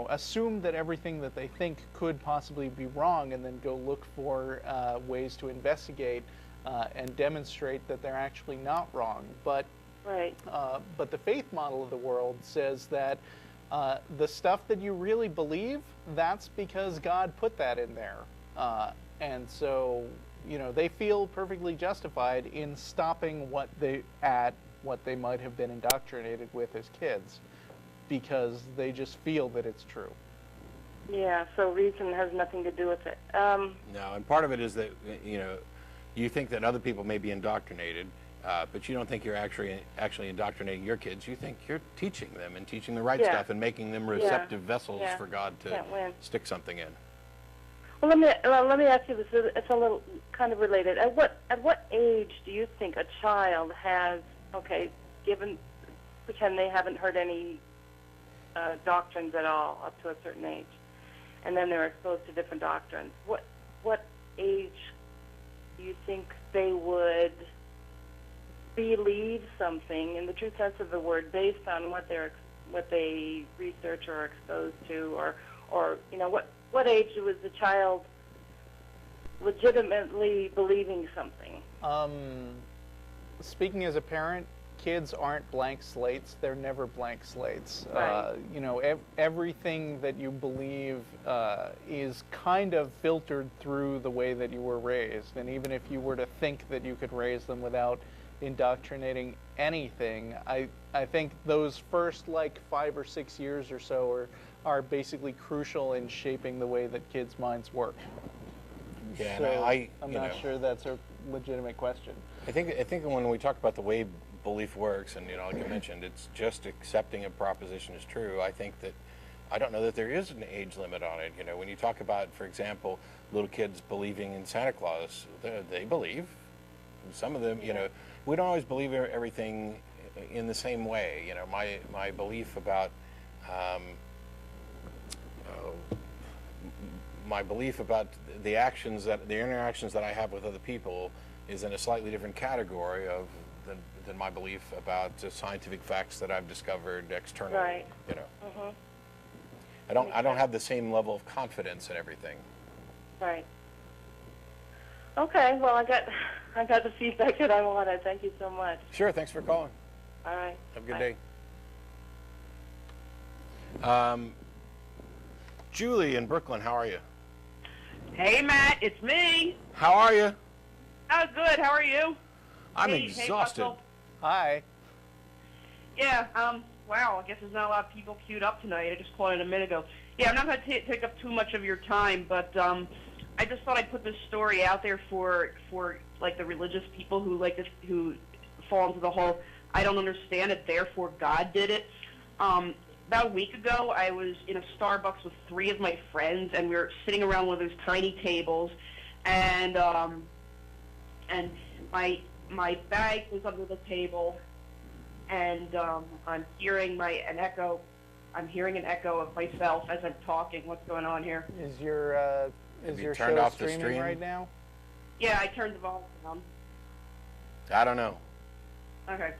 assume that everything that they think could possibly be wrong, and then go look for ways to investigate and demonstrate that they're actually not wrong. But but the faith model of the world says that the stuff that you really believe, that's because God put that in there, and so they feel perfectly justified in stopping what they might have been indoctrinated with as kids, because they just feel that it's true. Yeah, so reason has nothing to do with it. No, and part of it is that, you think that other people may be indoctrinated, but you don't think you're actually indoctrinating your kids. You think you're teaching them and teaching the right stuff and making them receptive vessels for God to stick something in. Well, let me ask you this. It's a little kind of related. At what age do you think a child has, pretend they haven't heard any doctrines at all up to a certain age, and then they're exposed to different doctrines. What age do you think they would believe something in the true sense of the word, based on what they research or are exposed to, or what age was the child legitimately believing something? speaking as a parent, kids aren't blank slates. They're never blank slates. Right. You know, everything that you believe is kind of filtered through the way that you were raised. And even if you were to think that you could raise them without indoctrinating anything, I think those first like 5 or 6 years or so are basically crucial in shaping the way that kids' minds work. Yeah, So and I'm you not know, sure that's a legitimate question. I think when we talk about the way belief works, and you know, like I mentioned, it's just accepting a proposition is true. I don't know that there is an age limit on it. You know, when you talk about, for example, little kids believing in Santa Claus, they believe. Some of them, you know, we don't always believe everything in the same way. You know, my belief about the interactions that I have with other people is in a slightly different category than my belief about scientific facts that I've discovered externally. Right. You know, Mm-hmm. I don't have the same level of confidence in everything. Right. Okay. Well, I got the feedback that I wanted. Thank you so much. Sure. Thanks for calling. All right. Have a good Bye. day. Julie in Brooklyn, how are you? Hey, Matt, it's me. How are you? Oh, good. How are you? I'm Hey, exhausted. Russell. Hi. Yeah, wow, I guess there's not a lot of people queued up tonight. I just called in a minute ago. Yeah, I'm not going to take up too much of your time, but I just thought I'd put this story out there for like the religious people who like this, who fall into the whole I don't understand it, therefore God did it. About a week ago, I was in a Starbucks with 3 of my friends, and we were sitting around one of those tiny tables, and my bag was under the table, and I'm hearing an echo. I'm hearing an echo of myself as I'm talking. What's going on here? Is your Have you show turned off the streaming stream? right now? Yeah, I turned the volume down. I don't know. Okay,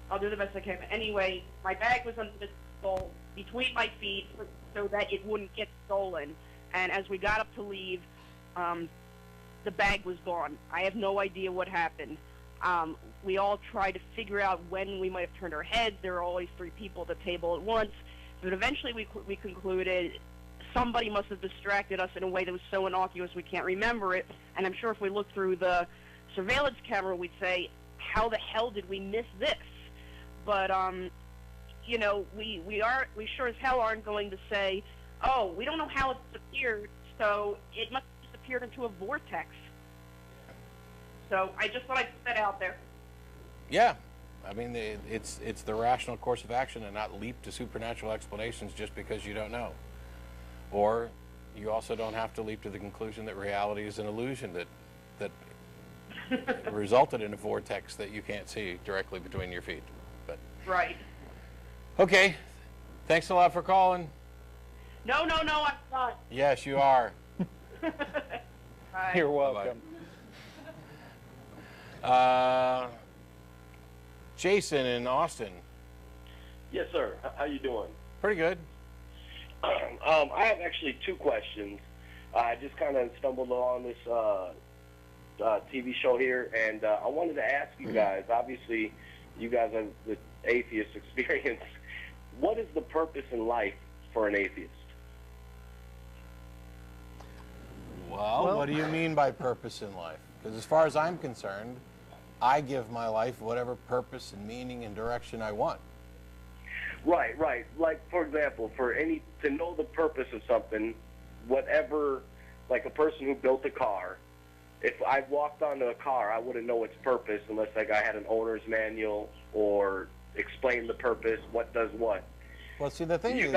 I'll do the best I can. Anyway, my bag was under the table between my feet so that it wouldn't get stolen. And as we got up to leave, the bag was gone. I have no idea what happened. We all tried to figure out when we might have turned our heads. There were always 3 people at the table at once. But eventually we concluded somebody must have distracted us in a way that was so innocuous we can't remember it. And I'm sure if we looked through the surveillance camera, we'd say, how the hell did we miss this? But, you know, we sure as hell aren't going to say, oh, we don't know how it disappeared, so it must have disappeared into a vortex. So I just thought I'd put that out there. Yeah, I mean, it's the rational course of action and not leap to supernatural explanations just because you don't know. Or you also don't have to leap to the conclusion that reality is an illusion that resulted in a vortex that you can't see directly between your feet. But Right. okay, thanks a lot for calling. No, I'm not. Yes, you are. Bye. You're welcome. Jason in Austin. Yes, sir. How you doing? Pretty good. I have actually 2 questions. I just kind of stumbled on this TV show here, and I wanted to ask you guys, obviously you guys have the atheist experience. What is the purpose in life for an atheist? Well, what do you mean by purpose in life? Because as far as I'm concerned, I give my life whatever purpose and meaning and direction I want. Right. Like, for example, to know the purpose of something, whatever, like a person who built a car, if I walked onto a car, I wouldn't know its purpose unless like I had an owner's manual or explain the purpose, what does what. Well, see, the thing is,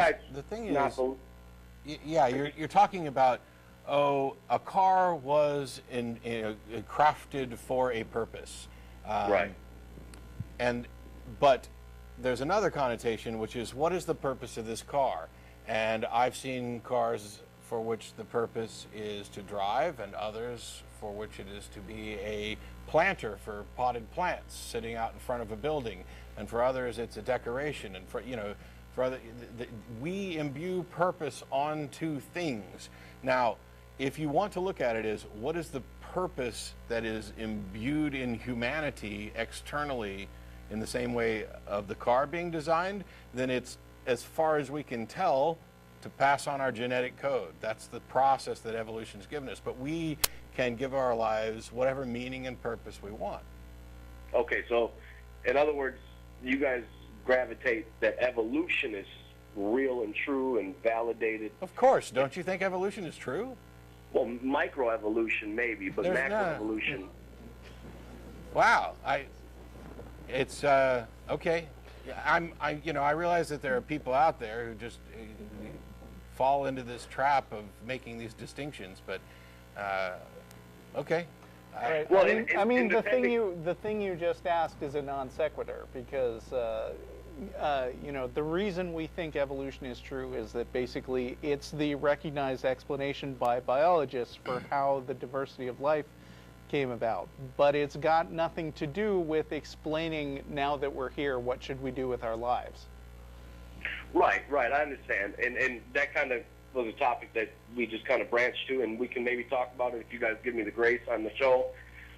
yeah, you're talking about, a car was crafted for a purpose. Right. But there's another connotation, which is, what is the purpose of this car? And I've seen cars for which the purpose is to drive, and others for which it is to be a planter for potted plants sitting out in front of a building, and for others it's a decoration, and for we imbue purpose onto things. Now, if you want to look at it as what is the purpose that is imbued in humanity externally in the same way of the car being designed, then it's, as far as we can tell, to pass on our genetic code. That's the process that evolution's given us. But we can give our lives whatever meaning and purpose we want. Okay, so in other words, you guys gravitate that evolution is real and true and validated. Of course. Don't you think evolution is true? Well, microevolution maybe, but There's macroevolution. Wow. It's okay. I realize that there are people out there who just fall into this trap of making these distinctions, but okay. Right. Well, I mean, the thing you just asked is a non sequitur, because the reason we think evolution is true is that basically it's the recognized explanation by biologists for how the diversity of life came about. But it's got nothing to do with explaining, now that we're here, what should we do with our lives. Right, I understand. And that kind of was a topic that we just kind of branched to, and we can maybe talk about it if you guys give me the grace on the show.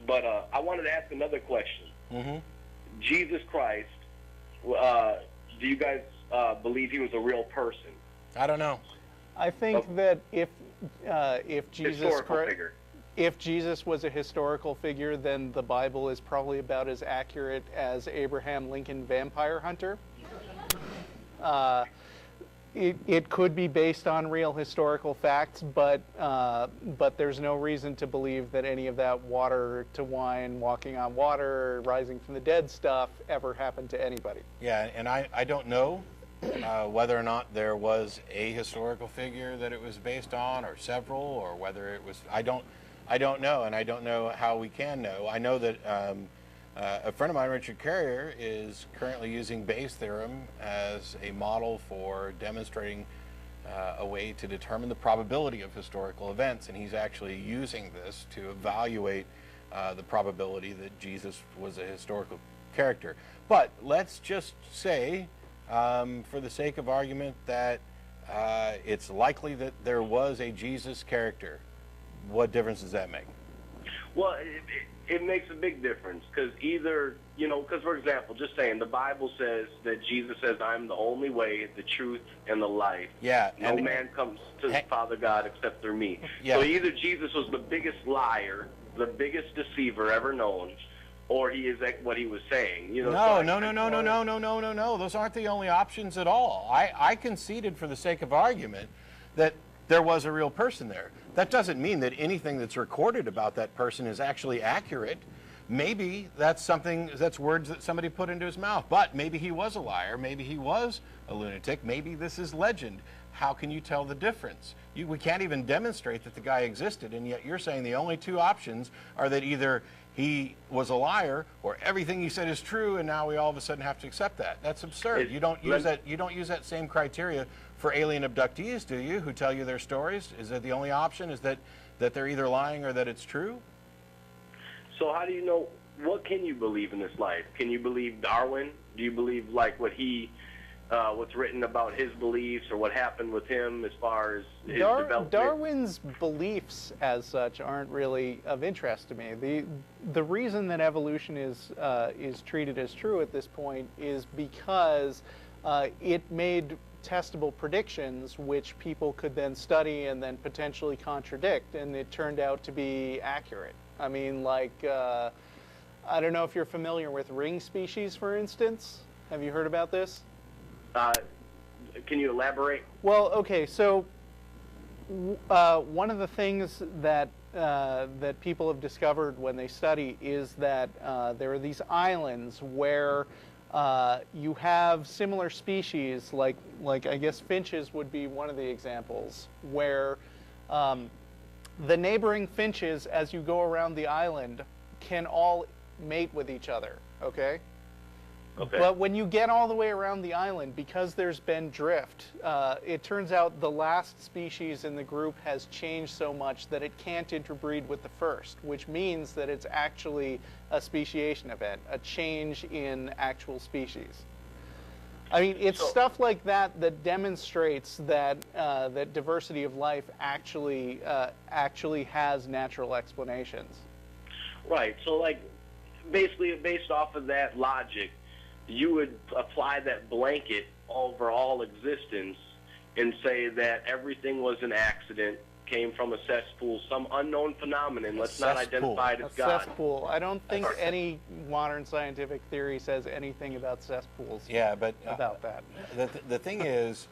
But I wanted to ask another question. Mm-hmm. Jesus Christ, do you guys believe he was a real person? I don't know. I think that if Jesus was a historical figure, then the Bible is probably about as accurate as Abraham Lincoln Vampire Hunter. It could be based on real historical facts, but there's no reason to believe that any of that water to wine, walking on water, rising from the dead stuff ever happened to anybody. Yeah, and I don't know whether or not there was a historical figure that it was based on, or several, or whether it was. I don't know, and I don't know how we can know. I know that a friend of mine, Richard Carrier, is currently using Bayes' theorem as a model for demonstrating a way to determine the probability of historical events, and he's actually using this to evaluate the probability that Jesus was a historical character. But let's just say, for the sake of argument, that it's likely that there was a Jesus character. What difference does that make? Well, it makes a big difference, because either, because for example, just saying, the Bible says that Jesus says, I'm the only way, the truth, and the life. Yeah. No man comes to the Father God except through me. Yeah. So either Jesus was the biggest liar, the biggest deceiver ever known, or he is like what he was saying. No. Those aren't the only options at all. I conceded, for the sake of argument, that there was a real person there. That doesn't mean that anything that's recorded about that person is actually accurate. Maybe that's words that somebody put into his mouth. But maybe he was a liar. Maybe he was a lunatic. Maybe this is legend. How can you tell the difference? We can't even demonstrate that the guy existed, and yet you're saying the only two options are that either he was a liar or everything he said is true, and now we all of a sudden have to accept that. That's absurd. You don't use that same criteria for alien abductees, do you, who tell you their stories? Is that the only option, is that they're either lying or that it's true? So how do you know, what can you believe in this life? Can you believe Darwin? Do you believe like what's written about his beliefs, or what happened with him as far as his development? Darwin's beliefs as such aren't really of interest to me. The reason that evolution is treated as true at this point is because it made testable predictions which people could then study and then potentially contradict, and it turned out to be accurate. I mean, like, I don't know if you're familiar with ring species, for instance. Have you heard about this? Can you elaborate? Well, okay, so one of the things that people have discovered when they study is that there are these islands where you have similar species, like I guess finches would be one of the examples, where the neighboring finches, as you go around the island, can all mate with each other, okay? Okay. But when you get all the way around the island, because there's been drift, it turns out the last species in the group has changed so much that it can't interbreed with the first, which means that it's actually a speciation event, a change in actual species. I mean, it's stuff like that that demonstrates that that diversity of life actually has natural explanations. Right. So, like, basically, based off of that logic, you would apply that blanket over all existence and say that everything was an accident, came from a cesspool, some unknown phenomenon. Let's not identify it as God. Cesspool. I don't think any modern scientific theory says anything about cesspools. Yeah, but about that. The thing is,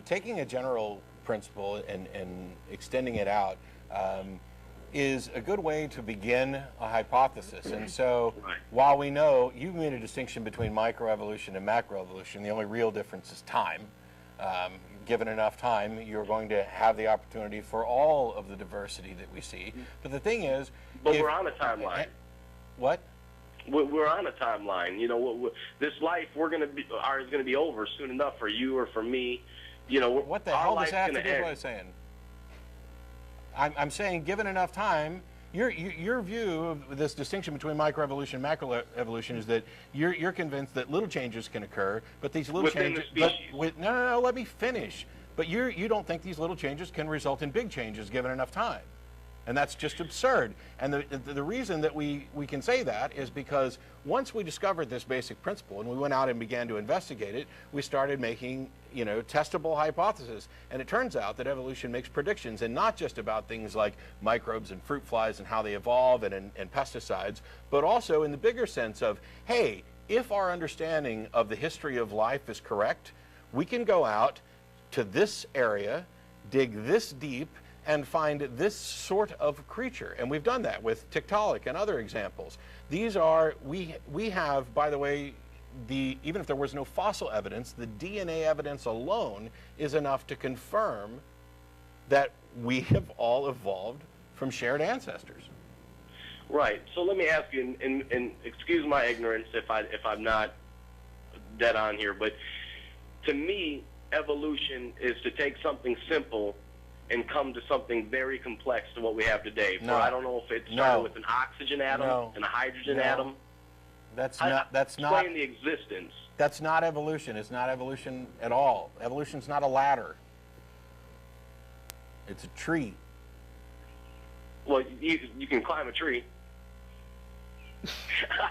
taking a general principle and extending it out is a good way to begin a hypothesis. And so, while we know you've made a distinction between microevolution and macroevolution, the only real difference is time. Given enough time, you're going to have the opportunity for all of the diversity that we see. But the thing is, but we're on a timeline. What? We're on a timeline. You know, this life is going to be over soon enough for you or for me. You know, what the hell does that have to do with what I'm saying? I'm saying, given enough time, your view of this distinction between microevolution and macroevolution is that you're convinced that little changes can occur, but these little changes. No, let me finish. But you don't think these little changes can result in big changes given enough time. And that's just absurd. And the reason that we can say that is because once we discovered this basic principle and we went out and began to investigate it, we started making, testable hypotheses. And it turns out that evolution makes predictions, and not just about things like microbes and fruit flies and how they evolve and pesticides, but also in the bigger sense of, hey, if our understanding of the history of life is correct, we can go out to this area, dig this deep, and find this sort of creature. And we've done that with Tiktaalik and other examples. These are, we have, by the way, even if there was no fossil evidence, the DNA evidence alone is enough to confirm that we have all evolved from shared ancestors. Right. So let me ask you, and excuse my ignorance if I'm not dead on here, but to me, evolution is to take something simple and come to something very complex to what we have today. No. I don't know if it started with an oxygen atom and a hydrogen atom. That's not explain the existence. That's not evolution. It's not evolution at all. Evolution's not a ladder. It's a tree. Well, you can climb a tree.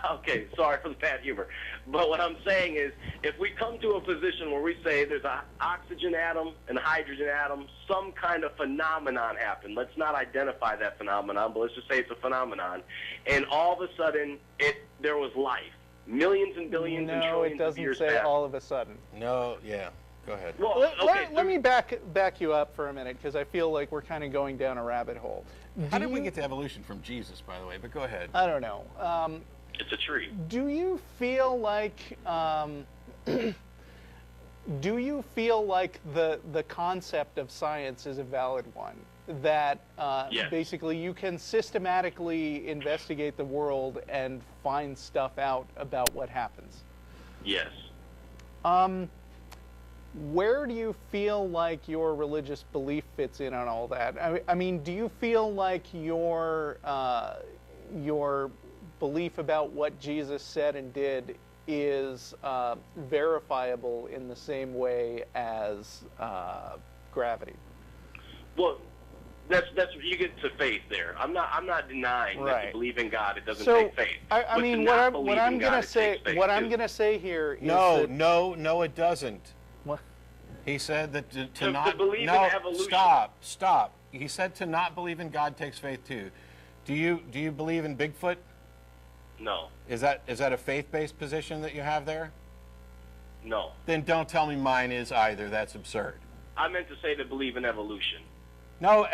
Okay, sorry for the bad humor. But what I'm saying is, if we come to a position where we say there's an oxygen atom and a hydrogen atom, some kind of phenomenon happened. Let's not identify that phenomenon, but let's just say it's a phenomenon. And all of a sudden, there was life. Millions and billions and trillions of years No, it doesn't say past. all of a sudden. No, yeah. Go ahead. Well, let me back you up for a minute, because I feel like we're kind of going down a rabbit hole. How did we get to evolution from Jesus, by the way? But go ahead. I don't know. It's a tree. Do you feel like the concept of science is a valid one? That Yes. basically you can systematically investigate the world and find stuff out about what happens? Yes. Where do you feel like your religious belief fits in on all that? I mean, do you feel like your belief about what Jesus said and did is verifiable in the same way as gravity? Well, that's you get to faith there. I'm not denying that to believe in God it doesn't take faith. I mean, what I'm going to say here is No, it doesn't. What? He said that to not believe in evolution. Stop. He said to not believe in God takes faith too. Do you believe in Bigfoot? No. Is that a faith-based position that you have there? No. Then don't tell me mine is either. That's absurd. I meant to say to believe in evolution. No,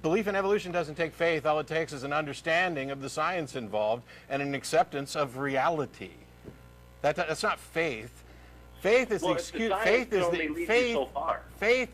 belief in evolution doesn't take faith. All it takes is an understanding of the science involved and an acceptance of reality. That's not faith. Faith is the excuse. Faith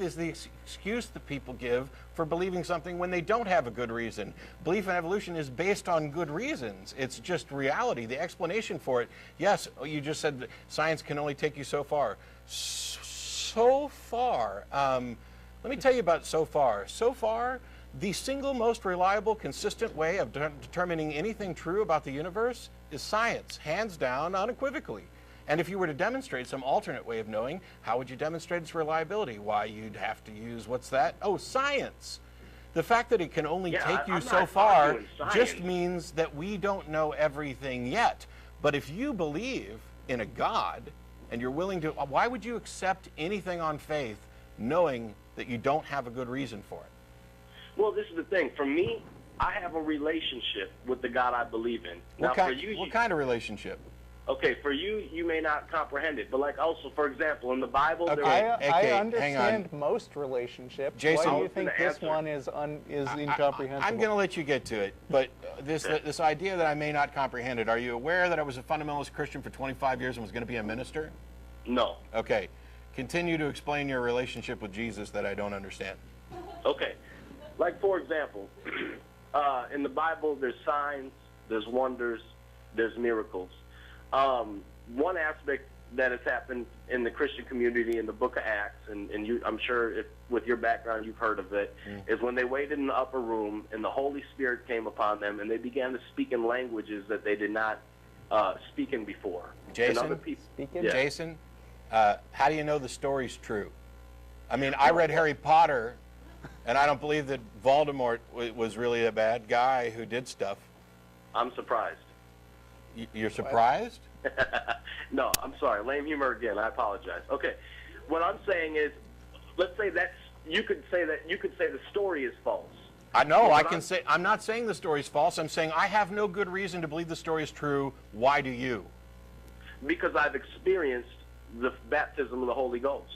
is the excuse that people give for believing something when they don't have a good reason. Belief in evolution is based on good reasons. It's just reality. The explanation for it. Yes, you just said that science can only take you so far. So far. Let me tell you about so far. So far, the single most reliable, consistent way of determining anything true about the universe is science, hands down, unequivocally. And if you were to demonstrate some alternate way of knowing, how would you demonstrate its reliability? Why, you'd have to use, what's that? Oh, science. The fact that it can only take you I'm so not far arguing just science. means that we don't know everything yet. But if you believe in a God and you're willing to, why would you accept anything on faith knowing that you don't have a good reason for it? Well, this is the thing. For me, I have a relationship with the God I believe in. Now, for you, What kind of relationship? okay, for you, you may not comprehend it. But like also, for example, in the Bible, Okay. there I hang understand on. most relationships. Jason, Why do I you was think gonna this answer. one is incomprehensible? I'm going to let you get to it, but this idea that I may not comprehend it, are you aware that I was a fundamentalist Christian for 25 years and was going to be a minister? no. Okay. Continue to explain your relationship with Jesus that I don't understand. Okay. Like, for example, in the Bible, there's signs, there's wonders, there's miracles. One aspect that has happened in the Christian community in the book of Acts, and you, I'm sure if, with your background you've heard of it, is when they waited in the upper room and the Holy Spirit came upon them and they began to speak in languages that they did not speak in before. And other Jason? people, Speaking? Yeah. Jason, how do you know the story's true? I mean, I read Harry Potter, and I don't believe that Voldemort was really a bad guy who did stuff. I'm surprised. You're surprised? No, I'm sorry. Lame humor again. I apologize. Okay. What I'm saying is, let's say you could say the story is false. I know. Well, I can say. I'm not saying the story's false. I'm saying I have no good reason to believe the story is true. Why do you? Because I've experienced the baptism of the Holy Ghost.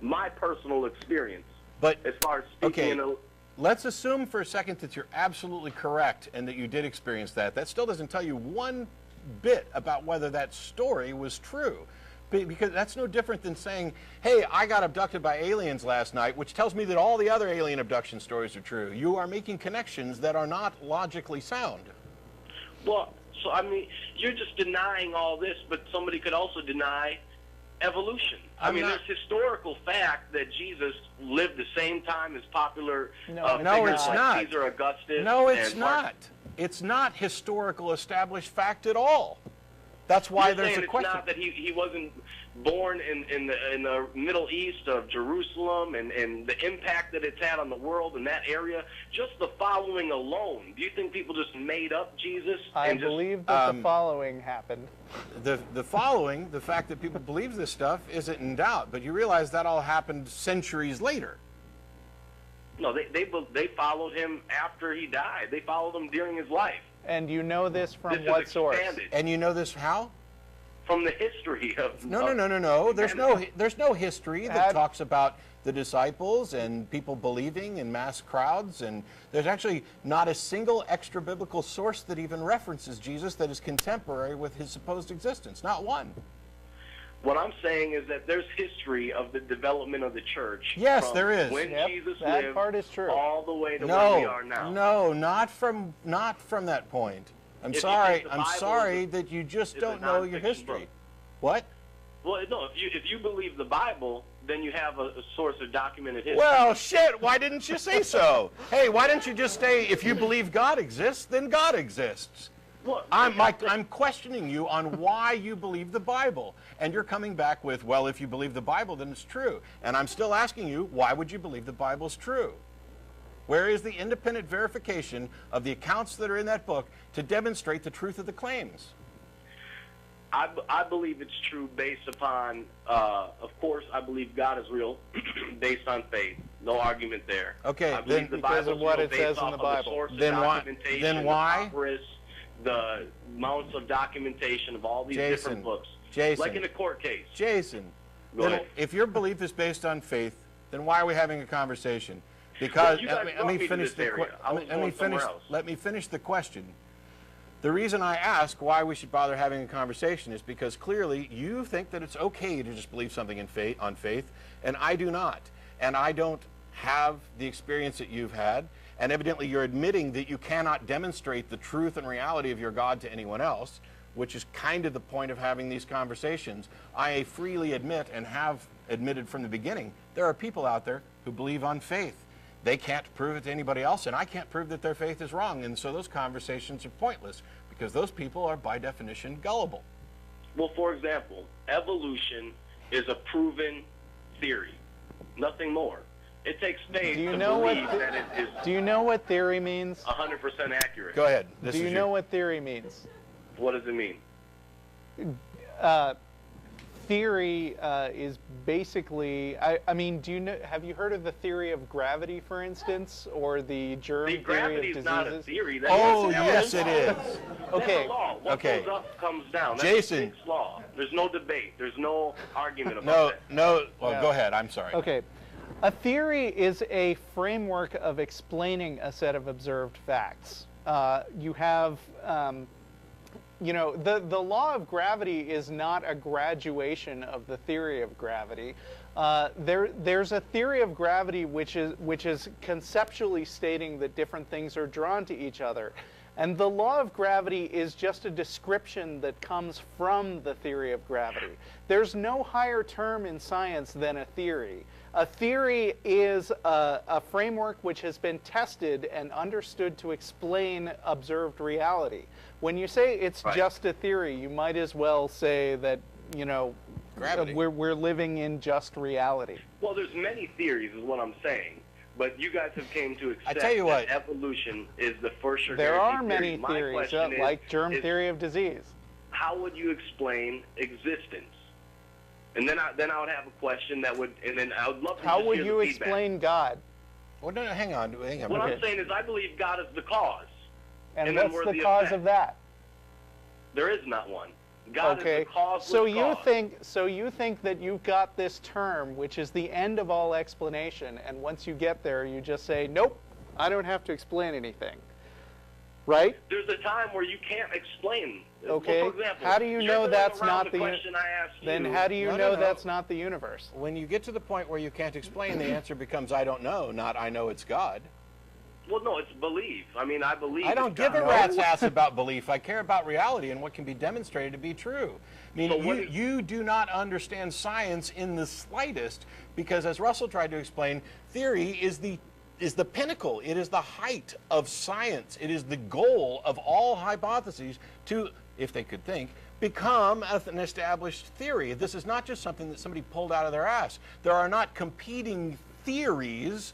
My personal experience. But As far as speaking okay, in a, let's assume for a second that you're absolutely correct and that you did experience that. That still doesn't tell you one bit about whether that story was true. Because that's no different than saying, hey, I got abducted by aliens last night, which tells me that all the other alien abduction stories are true. You are making connections that are not logically sound. well, so I mean, you're just denying all this, but somebody could also deny evolution. I mean, there's historical fact that Jesus lived the same time as popular No, figures it's like not. Caesar Augustus. No, it's and Mark- not. It's not historical established fact at all. That's why You're there's saying a it's question. not that he wasn't born in the Middle East of Jerusalem and the impact that it's had on the world in that area. Just the following alone. Do you think people just made up Jesus? I and just, believe that the following happened. The following, the fact that people believe this stuff isn't in doubt, but you realize that all happened centuries later. No, they followed him after he died. They followed him during his life. And you know this from This what is source? expanded And you know this how? from the history of No. of There's no history that Had- talks about the disciples and people believing in mass crowds, and there's actually not a single extra biblical source that even references Jesus that is contemporary with his supposed existence. Not one. What I'm saying is that there's history of the development of the church. Yes, from there is. When Yep, Jesus that lived part is true. all the way to where we are now. No, not from that point. I'm If you sorry. think the I'm Bible sorry is a- that you just is a don't know your nonfiction history. book. What? Well, no. If you believe the Bible, then you have a source of documented history. Well, shit, why didn't you say so? Hey, why didn't you just say, if you believe God exists, then God exists? Well, I'm questioning you on why you believe the Bible. And you're coming back with, well, if you believe the Bible, then it's true. And I'm still asking you, why would you believe the Bible's true? Where is the independent verification of the accounts that are in that book to demonstrate the truth of the claims? I believe it's true based upon, of course, I believe God is real, based on faith. No argument there. Okay, I believe then- the because of Bible's what real it based says in off the of Bible. source of Then why- documentation, then why- The papyrus, the amounts of documentation of all these Jason, different books. Jason. Like in a court case. Jason, Go then ahead. if your belief is based on faith, then why are we having a conversation? Because Well, you guys brought me to this area. I was going somewhere else. let me finish the question. The reason I ask why we should bother having a conversation is because clearly you think that it's okay to just believe something on faith, and I do not. And I don't have the experience that you've had, and evidently you're admitting that you cannot demonstrate the truth and reality of your God to anyone else, which is kind of the point of having these conversations. I freely admit, and have admitted from the beginning, there are people out there who believe on faith. They can't prove it to anybody else, and I can't prove that their faith is wrong. And so those conversations are pointless because those people are, by definition, gullible. Well, for example, evolution is a proven theory, nothing more. It takes faith Do you to know believe what that it is Do you know what theory means? 100% accurate. Go ahead. Do you know what theory means? What does it mean? Theory is basically, I mean, have you heard of the theory of gravity, for instance, or the germ See, theory gravity of is not a diseases? theory. That's Oh, a yes, it is. Okay. That's a law. What Okay. goes up comes down. That's Jason. a fixed law. There's no debate. There's no argument about No, that. no. Well, No. go ahead. I'm sorry. Okay. A theory is a framework of explaining a set of observed facts. You have, you know, the law of gravity is not a graduation of the theory of gravity. There's a theory of gravity which is conceptually stating that different things are drawn to each other. And the law of gravity is just a description that comes from the theory of gravity. There's no higher term in science than a theory. A theory is a framework which has been tested and understood to explain observed reality. When you say it's just a theory, you might as well say that, you know, Gravity. we're living in just reality. Well, there's many theories, is what I'm saying. But you guys have came to accept tell you what. that evolution is the first sure There are guaranteed many theory. My theories, question is, like germ theory of disease. how would you explain existence? And then I would have a question that would, and then I would love to How just would hear you the feedback. explain God? Well, no, hang on. What I'm saying is I believe God is the cause. And And then what's we're the the cause effect. of that? There is not one. God Okay, is the causeless so you cause. think that you've got this term, which is the end of all explanation, and once you get there, you just say, nope, I don't have to explain anything, right? There's a time where you can't explain. Okay, Well, for example, how do you you're know going that's around not the the question I asked then you. how do you No, know no, no. that's not the universe? When you get to the point where you can't explain, the answer becomes I don't know, not I know it's God. Well, no, it's belief. I mean, I believe. I don't it's give a God. rat's ass about belief. I care about reality and what can be demonstrated to be true. I mean, So what you do not understand science in the slightest because, as Russell tried to explain, theory is the pinnacle. It is the height of science. It is the goal of all hypotheses to, if they could think, become an established theory. This is not just something that somebody pulled out of their ass. There are not competing theories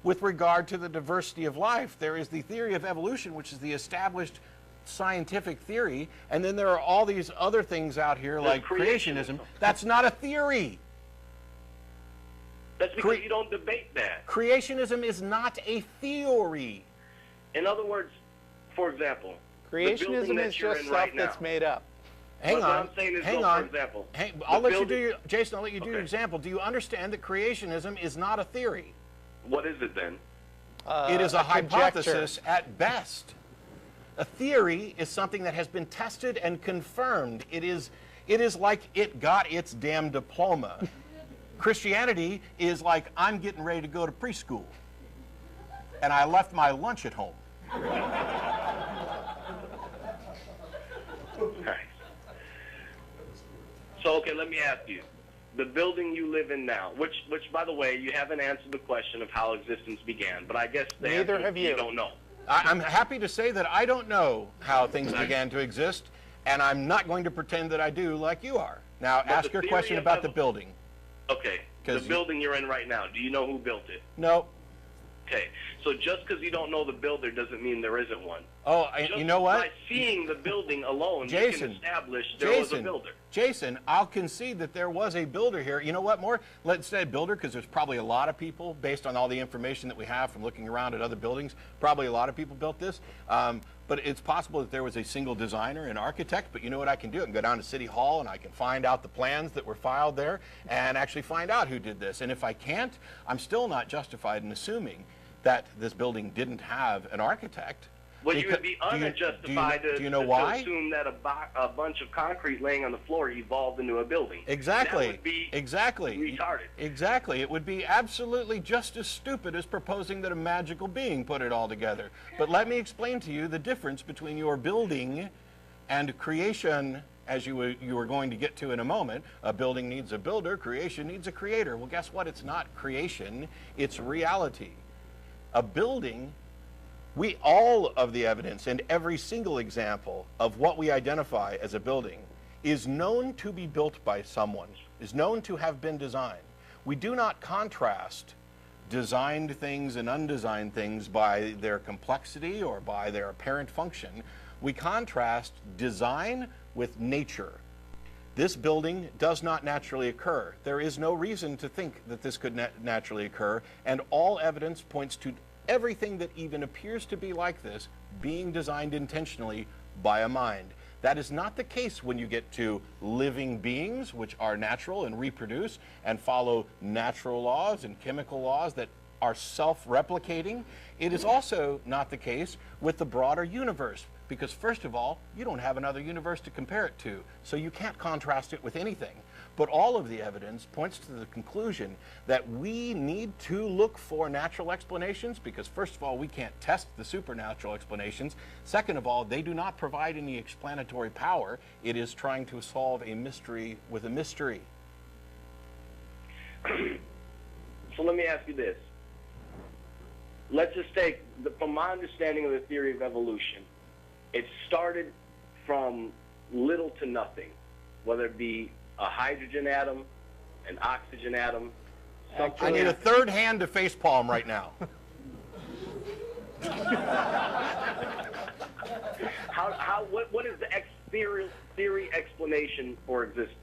with regard to the diversity of life. There is the theory of evolution, which is the established scientific theory, and then there are all these other things out here like creationism. That's not a theory. That's because you don't debate that. Creationism is not a theory. In other words, for example, the building Creationism that is you're just in stuff right now. that's made up. Hang What on. I'm saying is, Hang though, on. for example, I'll the let you do building- your, Jason, I'll let you do your Okay. example. Do you understand that creationism is not a theory? What is it then? It is a conjecture. hypothesis at best. A theory is something that has been tested and confirmed. It is like it got its damn diploma. Christianity is like I'm getting ready to go to preschool, and I left my lunch at home. Okay. So, okay, let me ask you. The building you live in now, which by the way, you haven't answered the question of how existence began, but I guess the Neither answer have is you. you don't know. I'm happy to say that I don't know how things began to exist, and I'm not going to pretend that I do like you are. Now, But ask the your theory question of about the building. Okay, the 'Cause you- building you're in right now, do you know who built it? No. Okay, so just because you don't know the builder doesn't mean there isn't one. Oh, Just you know what? by seeing the building alone, you Jason, can establish there was a builder. Jason, I'll concede that there was a builder here. You know what more? Let's say builder, because there's probably a lot of people, based on all the information that we have from looking around at other buildings, probably a lot of people built this. But it's possible that there was a single designer and architect, but you know what I can do? I can go down to City Hall and I can find out the plans that were filed there and actually find out who did this. And if I can't, I'm still not justified in assuming that this building didn't have an architect. Well, you would be Do you- unjustified do you know to why? assume that a bunch of concrete laying on the floor evolved into a building. Exactly. That would be exactly. retarded. Exactly. It would be absolutely just as stupid as proposing that a magical being put it all together. But let me explain to you the difference between your building and creation, as you were going to get to in a moment. A building needs a builder, creation needs a creator. Well, guess what? It's not creation, it's reality. A building, all of the evidence and every single example of what we identify as a building is known to be built by someone, is known to have been designed. We do not contrast designed things and undesigned things by their complexity or by their apparent function. We contrast design with nature. This building does not naturally occur. There is no reason to think that this could naturally occur, and all evidence points to everything that even appears to be like this being designed intentionally by a mind. That is not the case when you get to living beings, which are natural and reproduce and follow natural laws and chemical laws that are self-replicating. It is also not the case with the broader universe, because first of all, you don't have another universe to compare it to, so you can't contrast it with anything. But all of the evidence points to the conclusion that we need to look for natural explanations, because first of all, we can't test the supernatural explanations. Second of all, they do not provide any explanatory power. It is trying to solve a mystery with a mystery. So let me ask you this. Let's just take, from my understanding of the theory of evolution, it started from little to nothing, whether it be a hydrogen atom, an oxygen atom. I need a third hand to facepalm right now. What is the theory explanation for existence?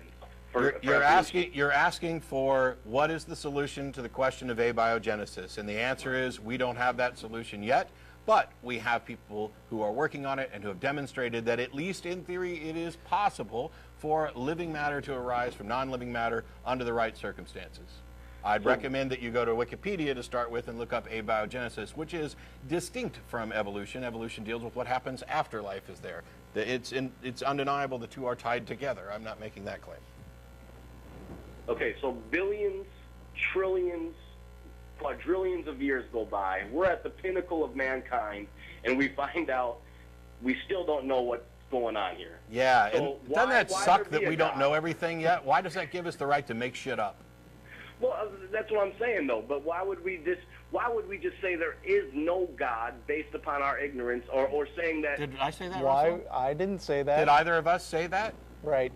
You're asking for what is the solution to the question of abiogenesis, and the answer is we don't have that solution yet, but we have people who are working on it and who have demonstrated that at least in theory it is possible for living matter to arise from non-living matter under the right circumstances. I'd recommend that you go to Wikipedia to start with and look up abiogenesis, which is distinct from evolution. Evolution deals with what happens after life is there. It's undeniable the two are tied together. I'm not making that claim. Okay, so billions, trillions, quadrillions of years go by. We're at the pinnacle of mankind, and we find out we still don't know what's going on here. Yeah, So and doesn't that why suck there that be we a don't God? know everything yet? Why does that give us the right to make shit up? Well, that's what I'm saying, though. But why would we just say there is no God based upon our ignorance, or saying that? Did I say that? Why? Russell? I didn't say that. Did either of us say that? Right.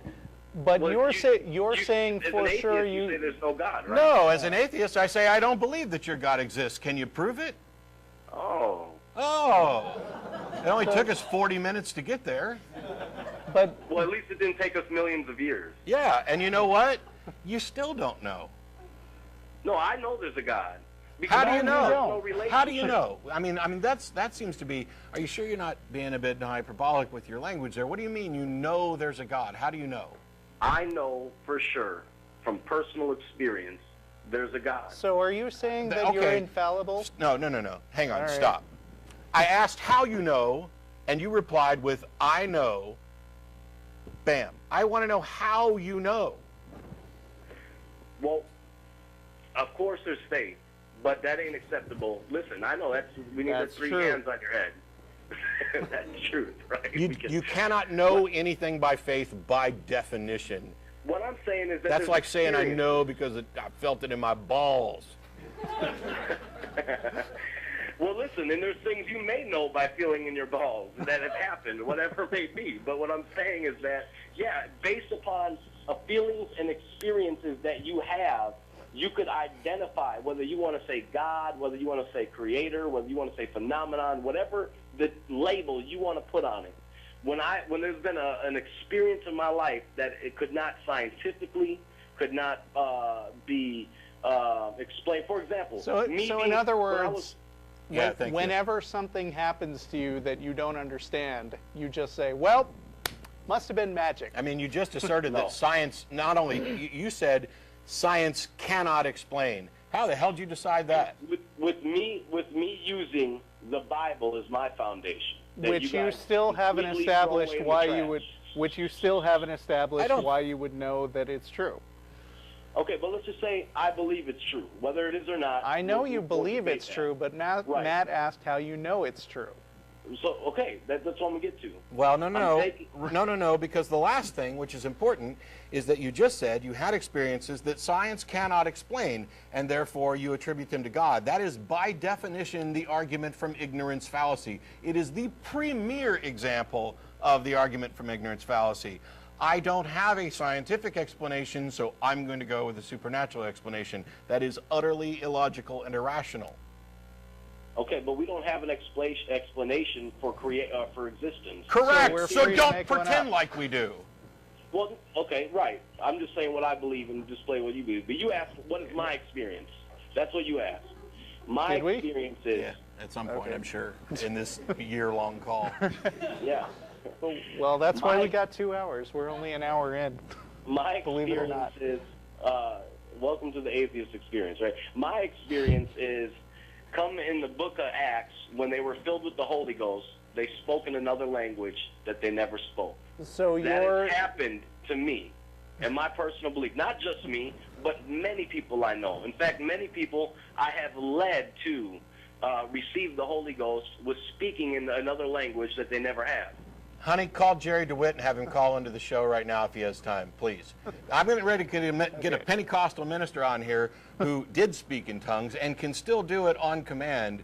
But Well, you're you- saying as for an atheist, sure you say there's no God, right? No, as an atheist, I say I don't believe that your God exists. Can you prove it? Oh. Oh. It only took us 40 minutes to get there. But Well, at least it didn't take us millions of years. Yeah, and you know what? You still don't know. No, I know there's a God. Because How do you there's know? no relationship. How do you know? I mean, that seems to be. Are you sure you're not being a bit hyperbolic with your language there? What do you mean you know there's a God? How do you know? I know for sure, from personal experience, there's a God. so are you saying that Okay. you're infallible? No. Hang on, All right. stop. I asked how you know, and you replied with, I know. Bam. I want to know how you know. Well, of course there's faith, but that ain't acceptable. Listen, I know we need the That's three true. hands on your head. That's truth, right? Because You cannot know anything by faith by definition. what I'm saying is that That's there's like saying I experience. know because I felt it in my balls. Well, listen, and there's things you may know by feeling in your balls that have happened, whatever it may be. But what I'm saying is that, yeah, based upon feelings and experiences that you have, you could identify whether you want to say God, whether you want to say creator, whether you want to say phenomenon, whatever the label you want to put on it. When there's been an experience in my life that it could not scientifically, could not be explained. For example, So in other words, Yeah, thank you. whenever something happens to you that you don't understand, you just say, well, must have been magic. I mean, you just asserted No. that science not only, you said science cannot explain. How the hell did you decide that? with me using the Bible as my foundation, that Which you guys still haven't completely established throw away in why the you trash. would, which you still haven't established I don't- why you would know that it's true. Okay, but let's just say I believe it's true, whether it is or not. I know we'll you believe debate it's that. true, but now Right. Matt asked how you know it's true. So okay, that's what I'm gonna get to. Well, I'm no, taking- because the last thing, which is important, is that you just said you had experiences that science cannot explain, and therefore you attribute them to God. That is, by definition, the argument from ignorance fallacy. It is the premier example of the argument from ignorance fallacy. I don't have a scientific explanation, so I'm going to go with a supernatural explanation. That is utterly illogical and irrational. Okay, but we don't have an explanation for existence. Correct. we're So free to don't make one pretend up. like we do. Well, okay, right. I'm just saying what I believe and display what you believe. But you asked, what is my experience? That's what you asked. My Did we? experience is, Yeah, at some point, Okay. I'm sure, in this year-long call. yeah. Well, that's why My- we got 2 hours. We're only an hour in. My Believe it or experience not. is, welcome to the atheist experience, right? My experience is, come in the book of Acts, when they were filled with the Holy Ghost, they spoke in another language that they never spoke. So That you're has happened to me, and my personal belief. Not just me, but many people I know. In fact, many people I have led to receive the Holy Ghost was speaking in another language that they never have. Honey, call Jerry DeWitt and have him call into the show right now if he has time, please. I'm getting ready to get a Pentecostal minister on here who did speak in tongues and can still do it on command.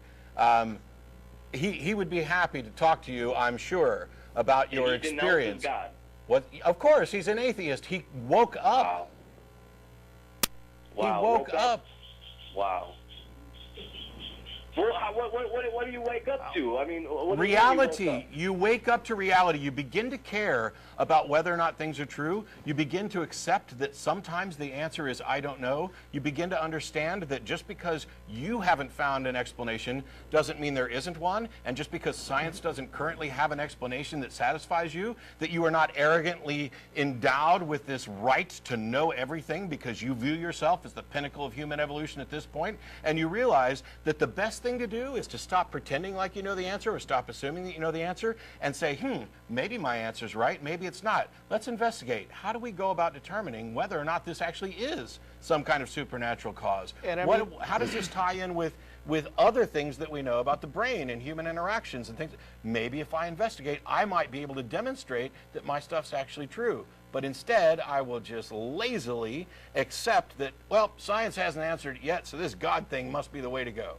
He would be happy to talk to you, I'm sure, about your And he denounces experience. God. What? Of course, he's an atheist. He woke up. Wow. He woke up. Wow. Well, what do you wake up to? I mean, what do you mean you woke Reality. up? You wake up to reality. You begin to care about whether or not things are true. You begin to accept that sometimes the answer is I don't know. You begin to understand that just because you haven't found an explanation doesn't mean there isn't one. And just because science doesn't currently have an explanation that satisfies you, that you are not arrogantly endowed with this right to know everything because you view yourself as the pinnacle of human evolution at this point. And you realize that the best thing to do is to stop pretending like you know the answer or stop assuming that you know the answer and say, maybe my answer's right, maybe it's not. Let's investigate. How do we go about determining whether or not this actually is some kind of supernatural cause? And I What, mean- how does this tie in with other things that we know about the brain and human interactions and things? Maybe if I investigate, I might be able to demonstrate that my stuff's actually true. But instead, I will just lazily accept that, well, science hasn't answered it yet, so this God thing must be the way to go.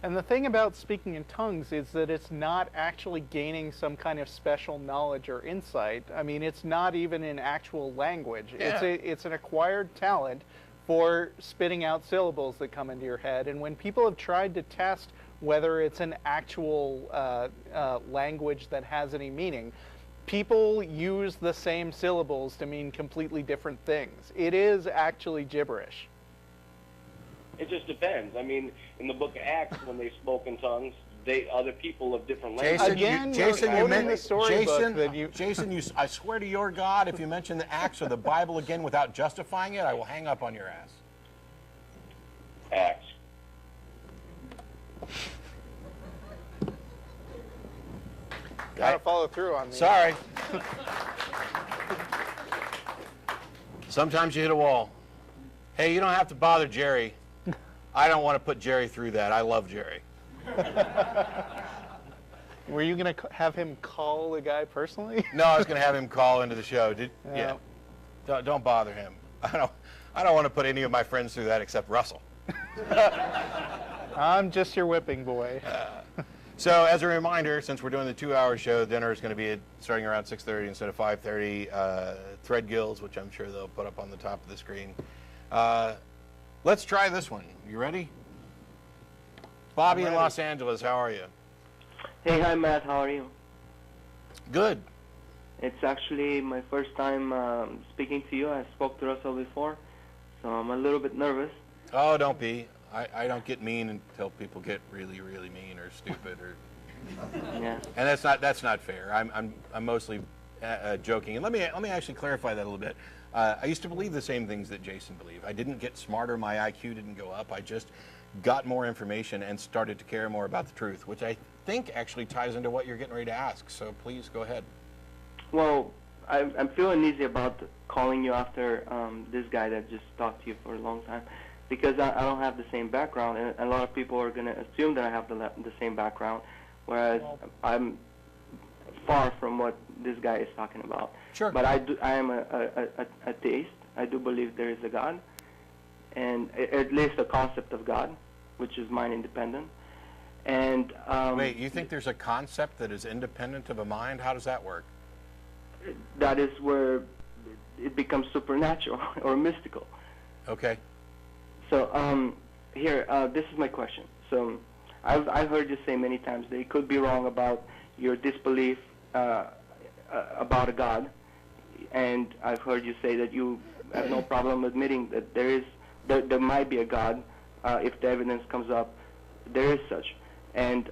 And the thing about speaking in tongues is that it's not actually gaining some kind of special knowledge or insight. I mean, it's not even in actual language. Yeah. It's an acquired talent for spitting out syllables that come into your head. And when people have tried to test whether it's an actual language that has any meaning, people use the same syllables to mean completely different things. It is actually gibberish. It just depends. I mean, in the book of Acts, when they spoke in tongues, other people of different languages. Again, you're quoting the storybook that you- Jason, I swear to your God, if you mention the Acts or the Bible again without justifying it, I will hang up on your ass. Acts. Gotta follow through on these. Sorry. Sometimes you hit a wall. Hey, you don't have to bother Jerry. I don't want to put Jerry through that. I love Jerry. Were you going to have him call the guy personally? No, I was going to have him call into the show. Yeah. Don't bother him. I don't want to put any of my friends through that except Russell. I'm just your whipping boy. So as a reminder, since we're doing the 2-hour show, dinner is going to be starting around 6:30 instead of 5:30. Thread gills, which I'm sure they'll put up on the top of the screen. Let's try this one. You ready? Bobby in Los Angeles, how are you? Hey, hi Matt, how are you? Good. It's actually my first time speaking to you. I spoke to Russell before, so I'm a little bit nervous. Oh, don't be. I don't get mean until people get really, really mean or stupid or. Yeah. And that's not fair. I'm mostly joking. And let me actually clarify that a little bit. I used to believe the same things that Jason believed. I didn't get smarter. My IQ didn't go up. I just got more information and started to care more about the truth, which I think actually ties into what you're getting ready to ask. So please go ahead. Well, I'm feeling easy about calling you after this guy that just talked to you for a long time, because I don't have the same background, and a lot of people are going to assume that I have the same background, whereas I'm far from what this guy is talking about. Sure. But I am a atheist. I do believe there is a God, and at least a concept of God, which is mind independent. And Wait, you think there's a concept that is independent of a mind? How does that work? that is where it becomes supernatural or mystical. Okay. So here, this is my question. So I've heard you say many times that you could be wrong about your disbelief about a God, and I've heard you say that you have no problem admitting that there might be a God if the evidence comes up. There is such, and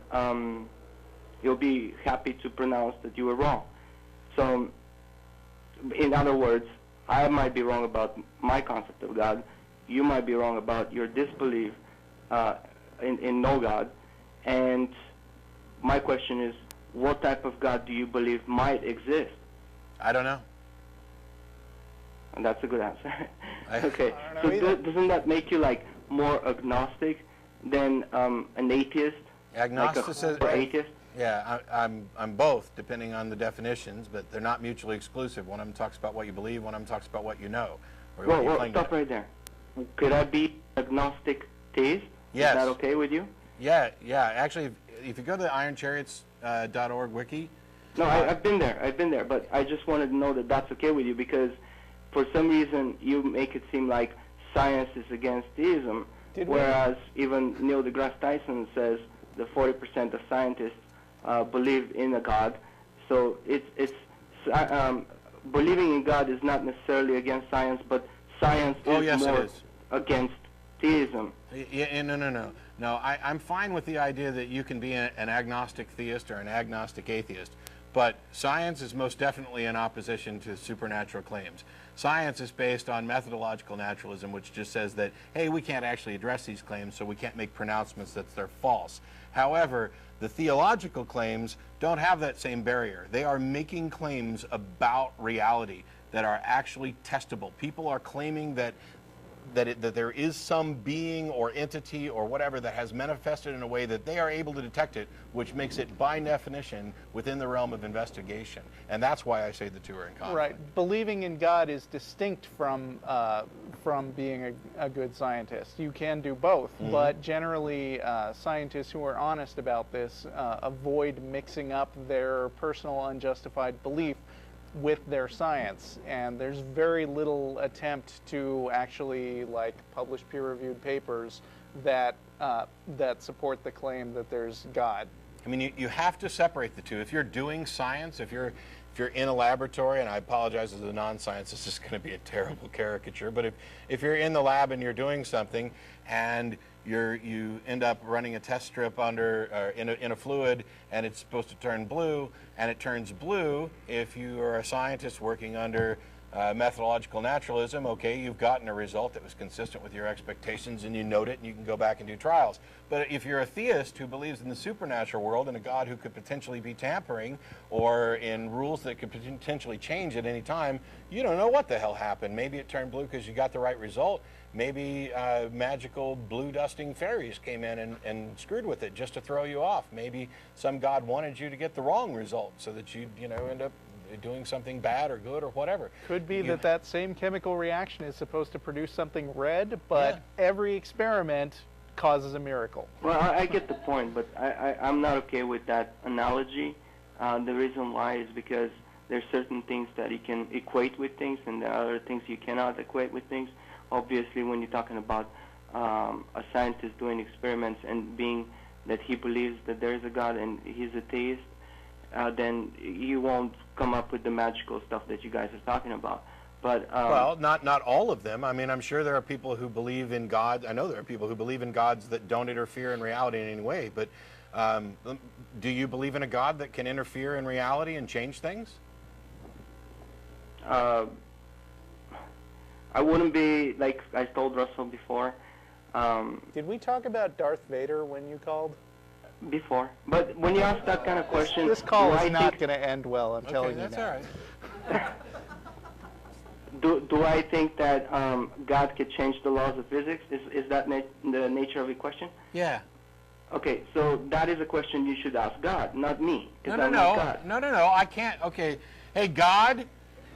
you'll be happy to pronounce that you were wrong. So, in other words, I might be wrong about my concept of God. You might be wrong about your disbelief in no God. And my question is, what type of God do you believe might exist? I don't know. And that's a good answer. Okay. I don't know So either. doesn't that make you like more agnostic than an atheist? Agnosticism. Or atheist? Yeah, I'm both, depending on the definitions, but they're not mutually exclusive. One of them talks about what you believe, one of them talks about what you know. Or what you Well, claim to stop know. right there. Could I be agnostic theist? Yes. Is that okay with you? Yeah. Actually, if you go to the ironchariots.org wiki. No, I've been there, but I just wanted to know that that's okay with you, because for some reason you make it seem like science is against theism, whereas even Neil deGrasse Tyson says that 40% of scientists believe in a God. So it's believing in God is not necessarily against science, but science is Yes, more it is. against theism. Yeah, no. No, I'm fine with the idea that you can be an agnostic theist or an agnostic atheist, but science is most definitely in opposition to supernatural claims. Science is based on methodological naturalism, which just says that, hey, we can't actually address these claims, so we can't make pronouncements that they're false. However, the theological claims don't have that same barrier. They are making claims about reality that are actually testable. People are claiming that there is some being or entity or whatever that has manifested in a way that they are able to detect it, which makes it by definition within the realm of investigation. And that's why I say the two are in conflict. Right. Believing in God is distinct from being a good scientist. You can do both, but generally scientists who are honest about this avoid mixing up their personal unjustified belief with their science, and there's very little attempt to actually publish peer-reviewed papers that support the claim that there's God. I mean, you have to separate the two. If you're doing science, if you're in a laboratory, and I apologize as a non-science, this is going to be a terrible caricature, but if you're in the lab and you're doing something and you end up running a test strip under in a fluid and it's supposed to turn blue, and it turns blue, if you are a scientist working under methodological naturalism, okay, you've gotten a result that was consistent with your expectations and you note it and you can go back and do trials. But if you're a theist who believes in the supernatural world and a God who could potentially be tampering or in rules that could potentially change at any time, you don't know what the hell happened. Maybe it turned blue because you got the right result. Maybe magical blue dusting fairies came in and screwed with it just to throw you off. Maybe some God wanted you to get the wrong result so that you'd end up doing something bad or good or whatever. Could be that same chemical reaction is supposed to produce something red, but every experiment causes a miracle. Well, I get the point, but I'm not okay with that analogy. The reason why is because there's certain things that you can equate with things, and there are other things you cannot equate with things. Obviously, when you're talking about a scientist doing experiments and being that he believes that there is a God and he's a theist, then you won't come up with the magical stuff that you guys are talking about. But well, not all of them. I mean, I'm sure there are people who believe in God. I know there are people who believe in gods that don't interfere in reality in any way. But do you believe in a God that can interfere in reality and change things? I wouldn't be, like I told Russell before. Did we talk about Darth Vader when you called? Before. But when you ask that kind of question... This call is not going to end well, I'm telling you that's now. all right. Do I think that God could change the laws of physics? Is that the nature of your question? Yeah. Okay, so that is a question you should ask God, not me. No, I can't. Okay. Hey, God,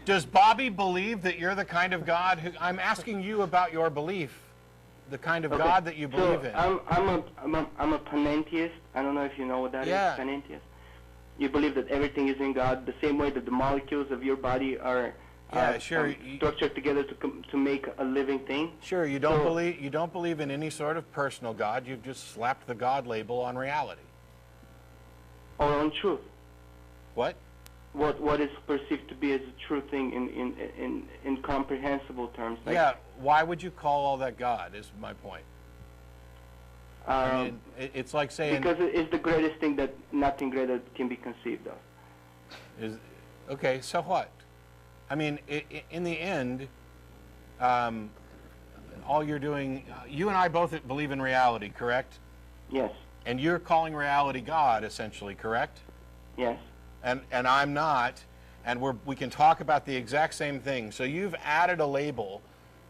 does Bobby believe that you're the kind of God who... I'm asking you about your belief, the kind of God that you believe in. I'm a panentheist. I don't know if you know what that is, panentheist. You believe that everything is in God, the same way that the molecules of your body are structured together to make a living thing. Sure, you don't believe in any sort of personal God. You've just slapped the God label on reality. Or on truth. What? What is perceived to be as a true thing in incomprehensible terms. Like, yeah, why would you call all that God, is my point. I mean, it's like saying... Because it's the greatest thing that nothing greater can be conceived of. Okay, so what? I mean, in the end, all you're doing... You and I both believe in reality, correct? Yes. And you're calling reality God, essentially, correct? Yes. And I'm not, and we can talk about the exact same thing. So you've added a label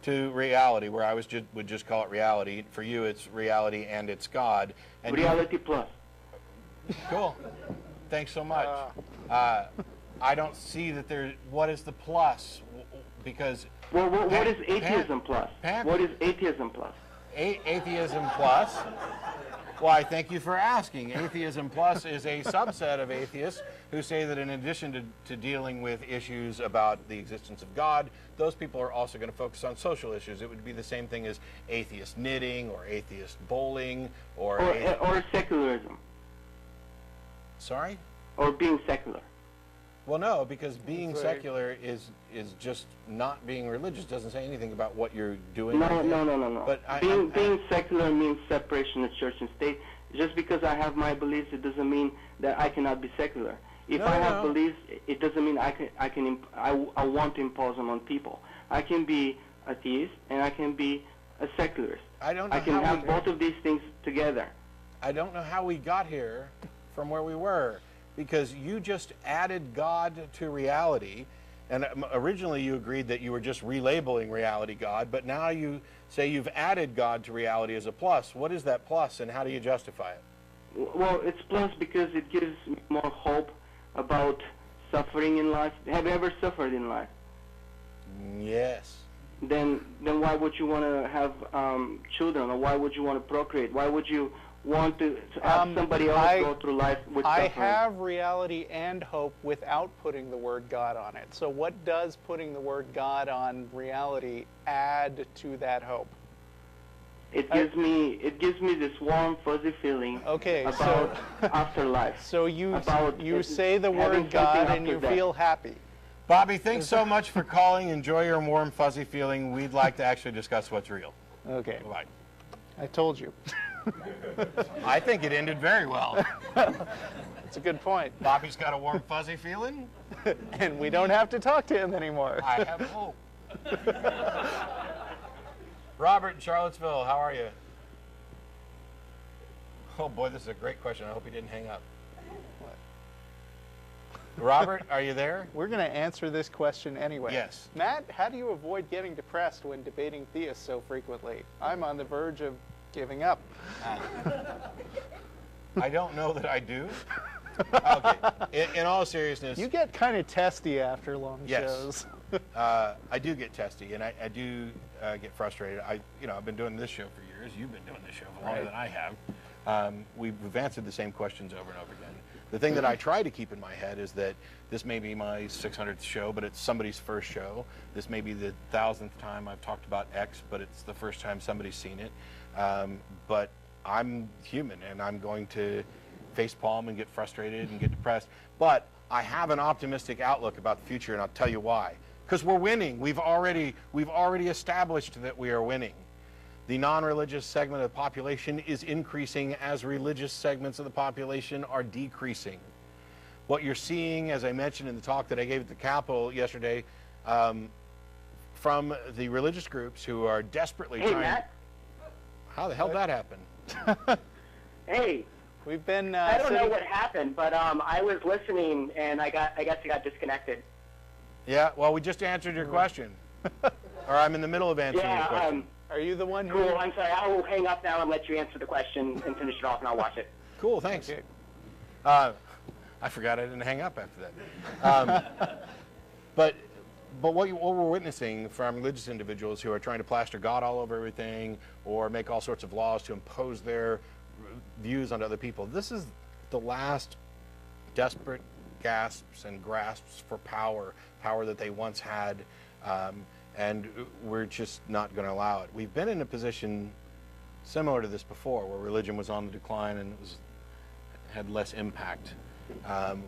to reality, where I would just call it reality. For you, it's reality and it's God. And reality plus. Cool. Thanks so much. I don't see that there. What is the plus? Because well, what is atheism plus? What is atheism plus? Atheism plus. Why, thank you for asking. Atheism plus is a subset of atheists who say that in addition to dealing with issues about the existence of God, those people are also going to focus on social issues. It would be the same thing as atheist knitting or atheist bowling or secularism. Sorry? Or being secular. Well, no, because being secular is just not being religious. Doesn't say anything about what you're doing. No. But being secular means separation of church and state. Just because I have my beliefs, it doesn't mean that I cannot be secular. If I have beliefs, it doesn't mean I want to impose them on people. I can be atheist and I can be a secularist. I can have both of these things together. I don't know how we got here from where we were. Because you just added God to reality, and originally you agreed that you were just relabeling reality God, but now you say you've added God to reality as a plus. What is that plus, and how do you justify it? Well, it's plus because it gives me more hope about suffering in life. Have you ever suffered in life? Yes. Then why would you want to have children, or why would you want to procreate? Why would you want to have somebody else go through life with suffering? I have reality and hope without putting the word God on it. So what does putting the word God on reality add to that hope? It gives me this warm, fuzzy feeling about afterlife. So you say the word God and you feel happy. Bobby, thanks so much for calling. Enjoy your warm, fuzzy feeling. We'd like to actually discuss what's real. Okay. Bye. I told you. I think it ended very well. That's a good point. Bobby's got a warm, fuzzy feeling. And we don't have to talk to him anymore. I have hope. Robert in Charlottesville, how are you? Oh boy, this is a great question. I hope he didn't hang up. What? Robert, are you there? We're going to answer this question anyway. Yes. Matt, how do you avoid getting depressed when debating theists so frequently? I'm on the verge of giving up. I don't know that I do. Okay. In all seriousness, you get kind of testy after long shows. I do get testy, and I do get frustrated. I've been doing this show for years. You've been doing this show for longer than I have. We've answered the same questions over and over again. The thing that I try to keep in my head is that this may be my 600th show, but it's somebody's first show. This may be the 1,000th time I've talked about X, but it's the first time somebody's seen it. But I'm human, and I'm going to facepalm and get frustrated and get depressed. But I have an optimistic outlook about the future, and I'll tell you why. Because we're winning. We've already established that we are winning. The non-religious segment of the population is increasing as religious segments of the population are decreasing. What you're seeing, as I mentioned in the talk that I gave at the Capitol yesterday, from the religious groups who are desperately trying... Matt? How the hell did that happen? Hey. We've been... I don't know what happened, but I was listening, and I guess I got disconnected. Yeah, well, we just answered your question. Or I'm in the middle of answering your question. Are you the one who... Cool, I'm sorry. I will hang up now and let you answer the question and finish it off, and I'll watch it. Cool, thanks. Okay. I forgot I didn't hang up after that. But what we're witnessing from religious individuals who are trying to plaster God all over everything or make all sorts of laws to impose their views on other people, this is the last desperate gasps and grasps for power that they once had, and we're just not going to allow it. We've been in a position similar to this before, where religion was on the decline and had less impact.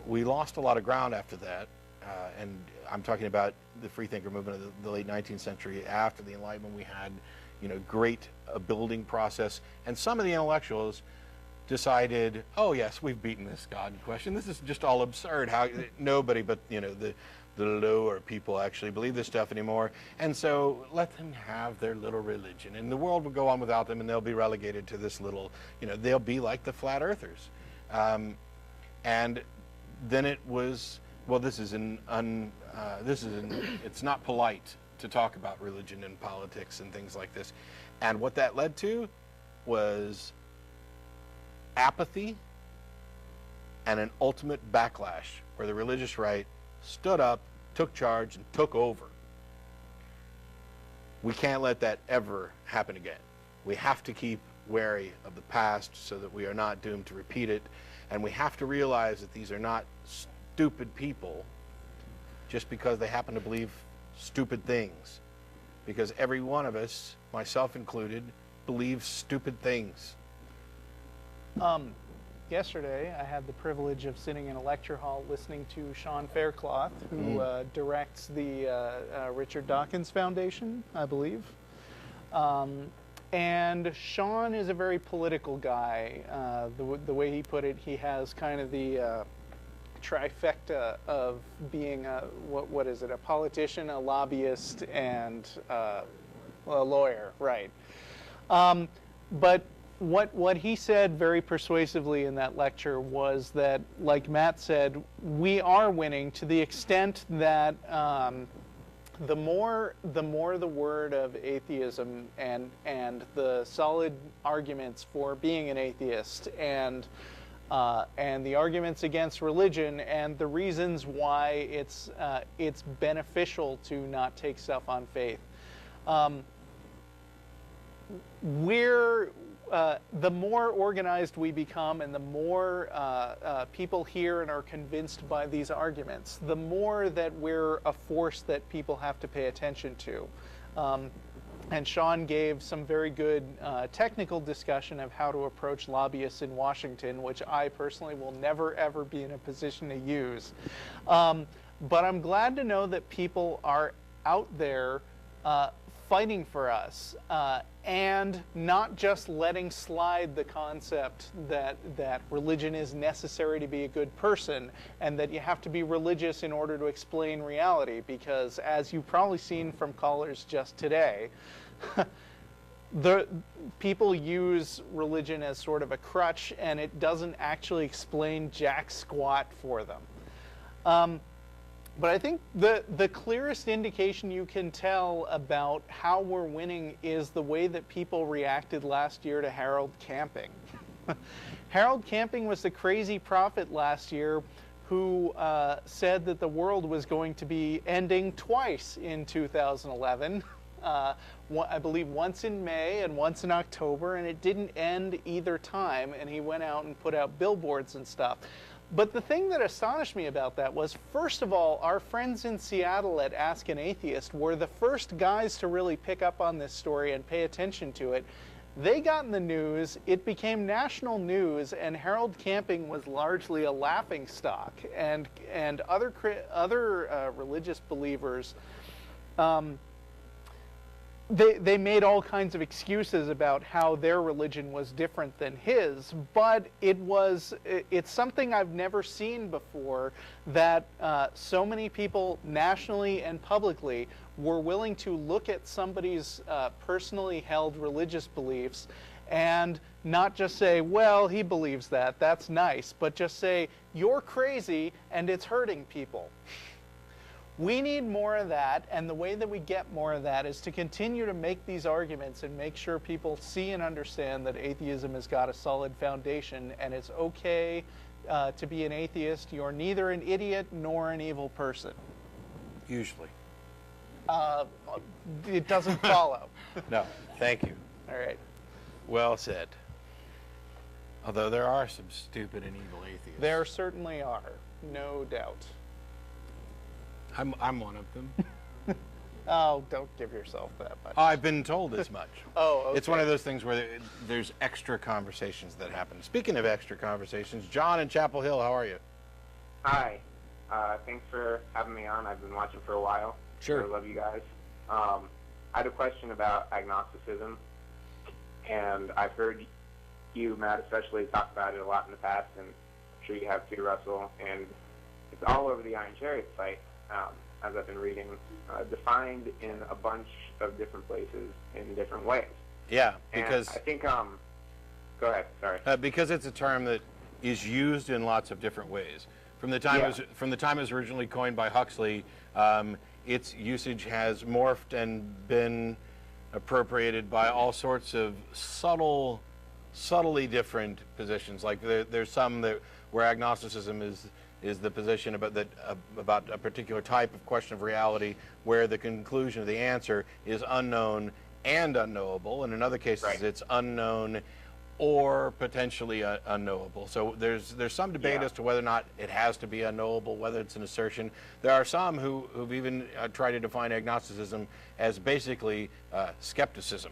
We lost a lot of ground after that, and I'm talking about the freethinker movement of the late 19th century. After the Enlightenment, we had, great building process, and some of the intellectuals decided, oh yes, we've beaten this God question. This is just all absurd. How nobody but the lower people actually believe this stuff anymore, and so let them have their little religion, and the world will go on without them, and they'll be relegated to this little, they'll be like the flat earthers. And then it was, well, it's not polite to talk about religion and politics and things like this. And what that led to was apathy and an ultimate backlash, where the religious right stood up, took charge, and took over. We can't let that ever happen again. We have to keep wary of the past so that we are not doomed to repeat it. And we have to realize that these are not stupid people just because they happen to believe stupid things. Because every one of us, myself included, believes stupid things. Yesterday, I had the privilege of sitting in a lecture hall listening to Sean Faircloth, who directs the Richard Dawkins Foundation, I believe. And Sean is a very political guy. The way he put it, he has kind of the trifecta of being a politician, a lobbyist, and a lawyer, right? But what he said very persuasively in that lecture was that, like Matt said, we are winning to the extent that the more the word of atheism and the solid arguments for being an atheist and the arguments against religion and the reasons why it's beneficial to not take stuff on faith. The more organized we become and the more people hear and are convinced by these arguments, the more that we're a force that people have to pay attention to. And Sean gave some very good technical discussion of how to approach lobbyists in Washington, which I personally will never, ever be in a position to use. But I'm glad to know that people are out there fighting for us and not just letting slide the concept that religion is necessary to be a good person and that you have to be religious in order to explain reality, because as you've probably seen from callers just today, the people use religion as sort of a crutch, and it doesn't actually explain jack squat for them. But I think the clearest indication you can tell about how we're winning is the way that people reacted last year to Harold Camping. Harold Camping was the crazy prophet last year who said that the world was going to be ending twice in 2011. I believe once in May and once in October, and it didn't end either time, and he went out and put out billboards and stuff. But the thing that astonished me about that was, first of all, our friends in Seattle at Ask an Atheist were the first guys to really pick up on this story and pay attention to it. They got in the news, it became national news, and Harold Camping was largely a laughingstock. And other religious believers, they made all kinds of excuses about how their religion was different than his, but it's something I've never seen before, that so many people nationally and publicly were willing to look at somebody's personally held religious beliefs and not just say, well, he believes that, that's nice, but just say, you're crazy and it's hurting people. We need more of that, and the way that we get more of that is to continue to make these arguments and make sure people see and understand that atheism has got a solid foundation, and it's okay to be an atheist. You're neither an idiot nor an evil person. Usually. It doesn't follow. No, thank you. All right. Well said. Although there are some stupid and evil atheists. There certainly are, no doubt. I'm one of them. Oh, don't give yourself that much. I've been told as much. Oh, okay. It's one of those things where there's extra conversations that happen. Speaking of extra conversations, John in Chapel Hill, how are you? Hi. Thanks for having me on. I've been watching for a while. Sure. I love you guys. I had a question about agnosticism, and I've heard you, Matt, especially talk about it a lot in the past, and I'm sure you have too, Russell, and it's all over the Iron Chariot site, as I've been reading, defined in a bunch of different places in different ways. Yeah, because... And I think, go ahead, sorry. Because it's a term that is used in lots of different ways. From the time it was originally coined by Huxley, its usage has morphed and been appropriated by all sorts of subtly different positions. Like there's some where agnosticism is the position about a particular type of question of reality, where the conclusion of the answer is unknown and unknowable, and in other cases it's unknown or potentially unknowable. So there's some debate as to whether or not it has to be unknowable, whether it's an assertion. There are some who've even tried to define agnosticism as basically skepticism.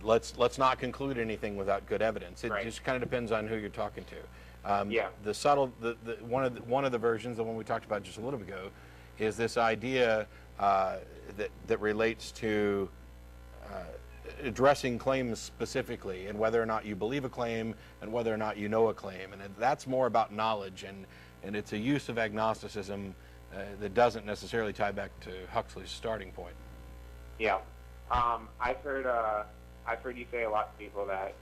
Let's not conclude anything without good evidence. It just kind of depends on who you're talking to. The subtle, one of the versions, the one we talked about just a little bit ago, is this idea that relates to addressing claims specifically, and whether or not you believe a claim and whether or not you know a claim, and that's more about knowledge, and it's a use of agnosticism that doesn't necessarily tie back to Huxley's starting point. Yeah, I've heard you say a lot to people that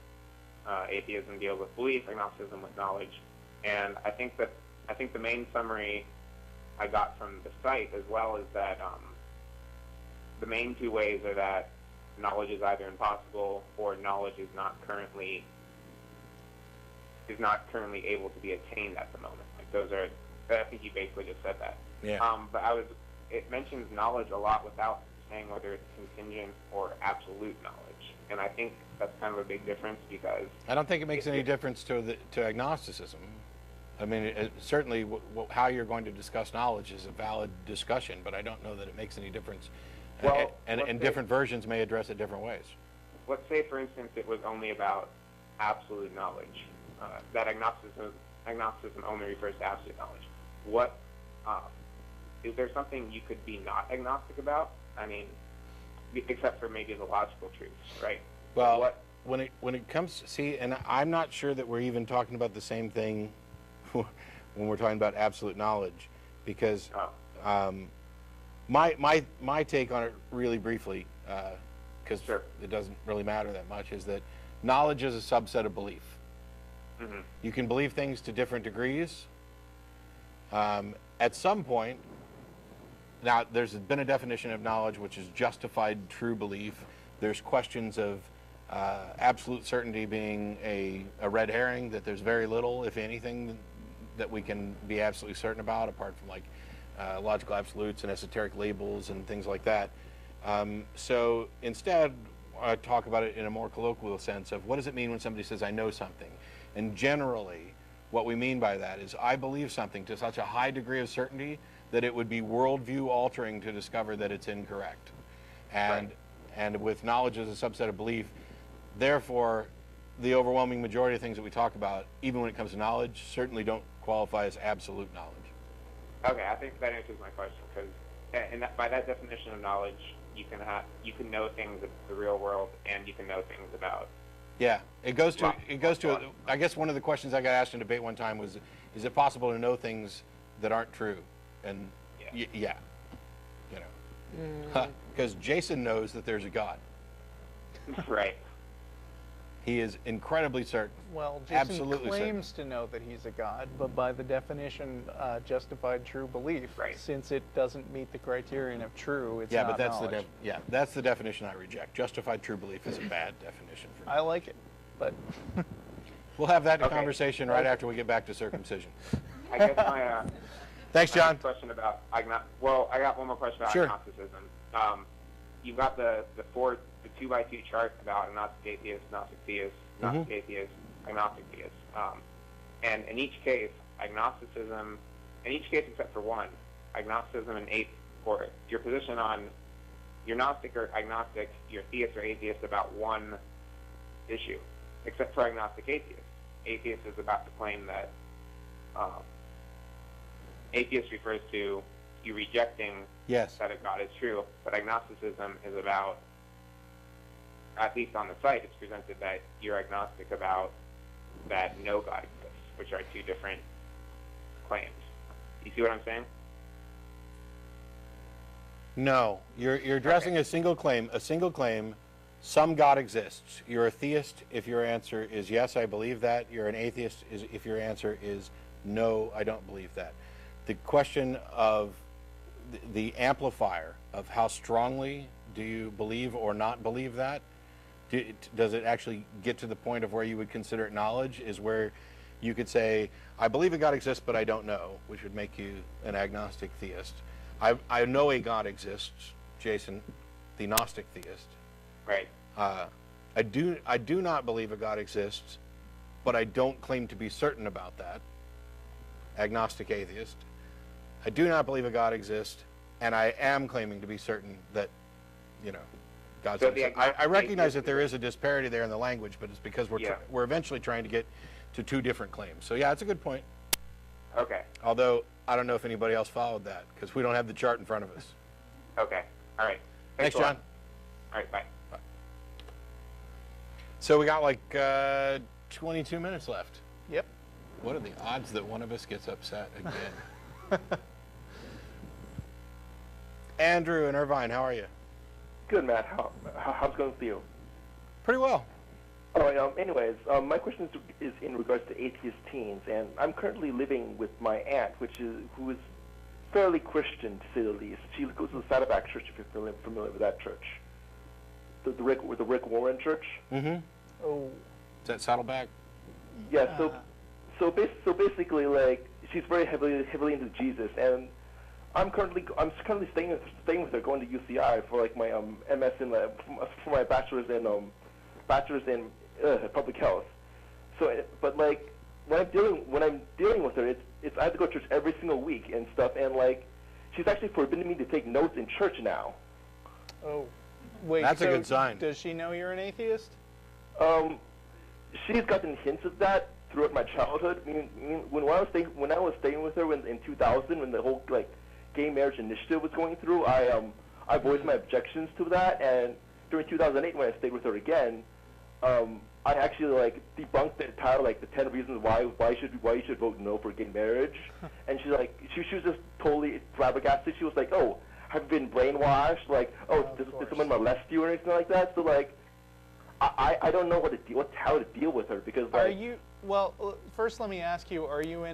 atheism deals with belief, agnosticism with knowledge, and I think the main summary I got from the site as well is that the main two ways are that knowledge is either impossible or knowledge is not currently able to be attained at the moment. Like those are, I think you basically just said that. Yeah. But it mentions knowledge a lot without saying whether it's contingent or absolute knowledge, and I think that's kind of a big difference because I don't think it makes any difference to agnosticism. I mean, certainly how you're going to discuss knowledge is a valid discussion, but I don't know that it makes any difference. Well, and different versions may address it different ways. Let's say, for instance, it was only about absolute knowledge. That agnosticism only refers to absolute knowledge. Is there something you could be not agnostic about? I mean, except for maybe the logical truths, right? Well, when it comes, and I'm not sure that we're even talking about the same thing when we're talking about absolute knowledge, because my take on it, really briefly, because it doesn't really matter that much, is that knowledge is a subset of belief. Mm-hmm. You can believe things to different degrees. At some point, now there's been a definition of knowledge which is justified true belief. There's questions of absolute certainty being a red herring, that there's very little, if anything, that we can be absolutely certain about, apart from like logical absolutes and esoteric labels and things like that. So instead, I talk about it in a more colloquial sense of what does it mean when somebody says, I know something? And generally, what we mean by that is I believe something to such a high degree of certainty that it would be worldview altering to discover that it's incorrect. And with knowledge as a subset of belief, therefore, the overwhelming majority of things that we talk about, even when it comes to knowledge, certainly don't qualify as absolute knowledge. Okay, I think that answers my question, because by that definition of knowledge, you can know things of the real world, and you can know things about. Yeah, it goes to. I guess one of the questions I got asked in debate one time was, is it possible to know things that aren't true? And yeah, you know, because Jason knows that there's a God. Right. He is incredibly certain. Well, Jason absolutely claims certain. to know that he's a god, but by the definition, justified true belief, since it doesn't meet the criterion of true, it's not knowledge. That's the definition I reject. Justified true belief is a bad definition for me. I like it, but we'll have that conversation right after we get back to circumcision. I guess my thanks, John. Question about I got one more question about agnosticism. you've got the 2x2 chart about agnostic atheist, gnostic theist, gnostic atheist, agnostic theist. And in each case, agnosticism, in each case except for one, agnosticism and or your position on you're Gnostic or agnostic, you're theist or atheist about one issue, except for agnostic atheist. Atheist is about the claim that atheist refers to you rejecting that a God is true, but agnosticism is about, at least on the site, it's presented that you're agnostic about that no God exists, which are two different claims. You see what I'm saying? No, you're addressing a single claim. A single claim. Some God exists. You're a theist if your answer is yes, I believe that. You're an atheist if your answer is no, I don't believe that. The question of the amplifier of how strongly do you believe or not believe that, does it actually get to the point of where you would consider it knowledge, is where you could say, I believe a God exists, but I don't know, which would make you an agnostic theist. I know a God exists, Jason, the Gnostic theist. Right. I do not believe a God exists, but I don't claim to be certain about that. Agnostic atheist. I do not believe a God exists, and I am claiming to be certain that, God's So exists. I recognize that there is a disparity there in the language, but it's because we're eventually trying to get to two different claims. So yeah, it's a good point. Okay. Although I don't know if anybody else followed that because we don't have the chart in front of us. Okay. All right. Thanks, a lot. John. All right. Bye. So we got like 22 minutes left. Yep. What are the odds that one of us gets upset again? Andrew and Irvine, how are you? Good, Matt. How's it going for you? Pretty well. All right. Anyways, my question is in regards to atheist teens, and I'm currently living with my aunt, who is fairly Christian to say the least. She goes to the Saddleback Church, if you're familiar with that church, the Rick Warren Church. Mm-hmm. Oh. Is that Saddleback? Yeah. So basically, like, she's very heavily into Jesus, and I'm currently staying with her, going to UCI for like my MS for my bachelor's in public health. So, but like when I'm dealing with her, it's I have to go to church every single week and stuff, and like she's actually forbidden me to take notes in church now. Oh, wait. That's a good sign. Does she know you're an atheist? She's gotten hints of that throughout my childhood. I mean, when I was staying with her in 2000, when the whole like gay marriage initiative was going through, I voiced my objections to that, and during 2008 when I stayed with her again, I actually like debunked the entire like the 10 reasons why you should vote no for gay marriage, and she was just totally flabbergasted. She was like, oh, have you been brainwashed? Like, oh, did someone molest you or anything like that? So like, I don't know how to deal with her because like. Are you? Well, first let me ask you: Are you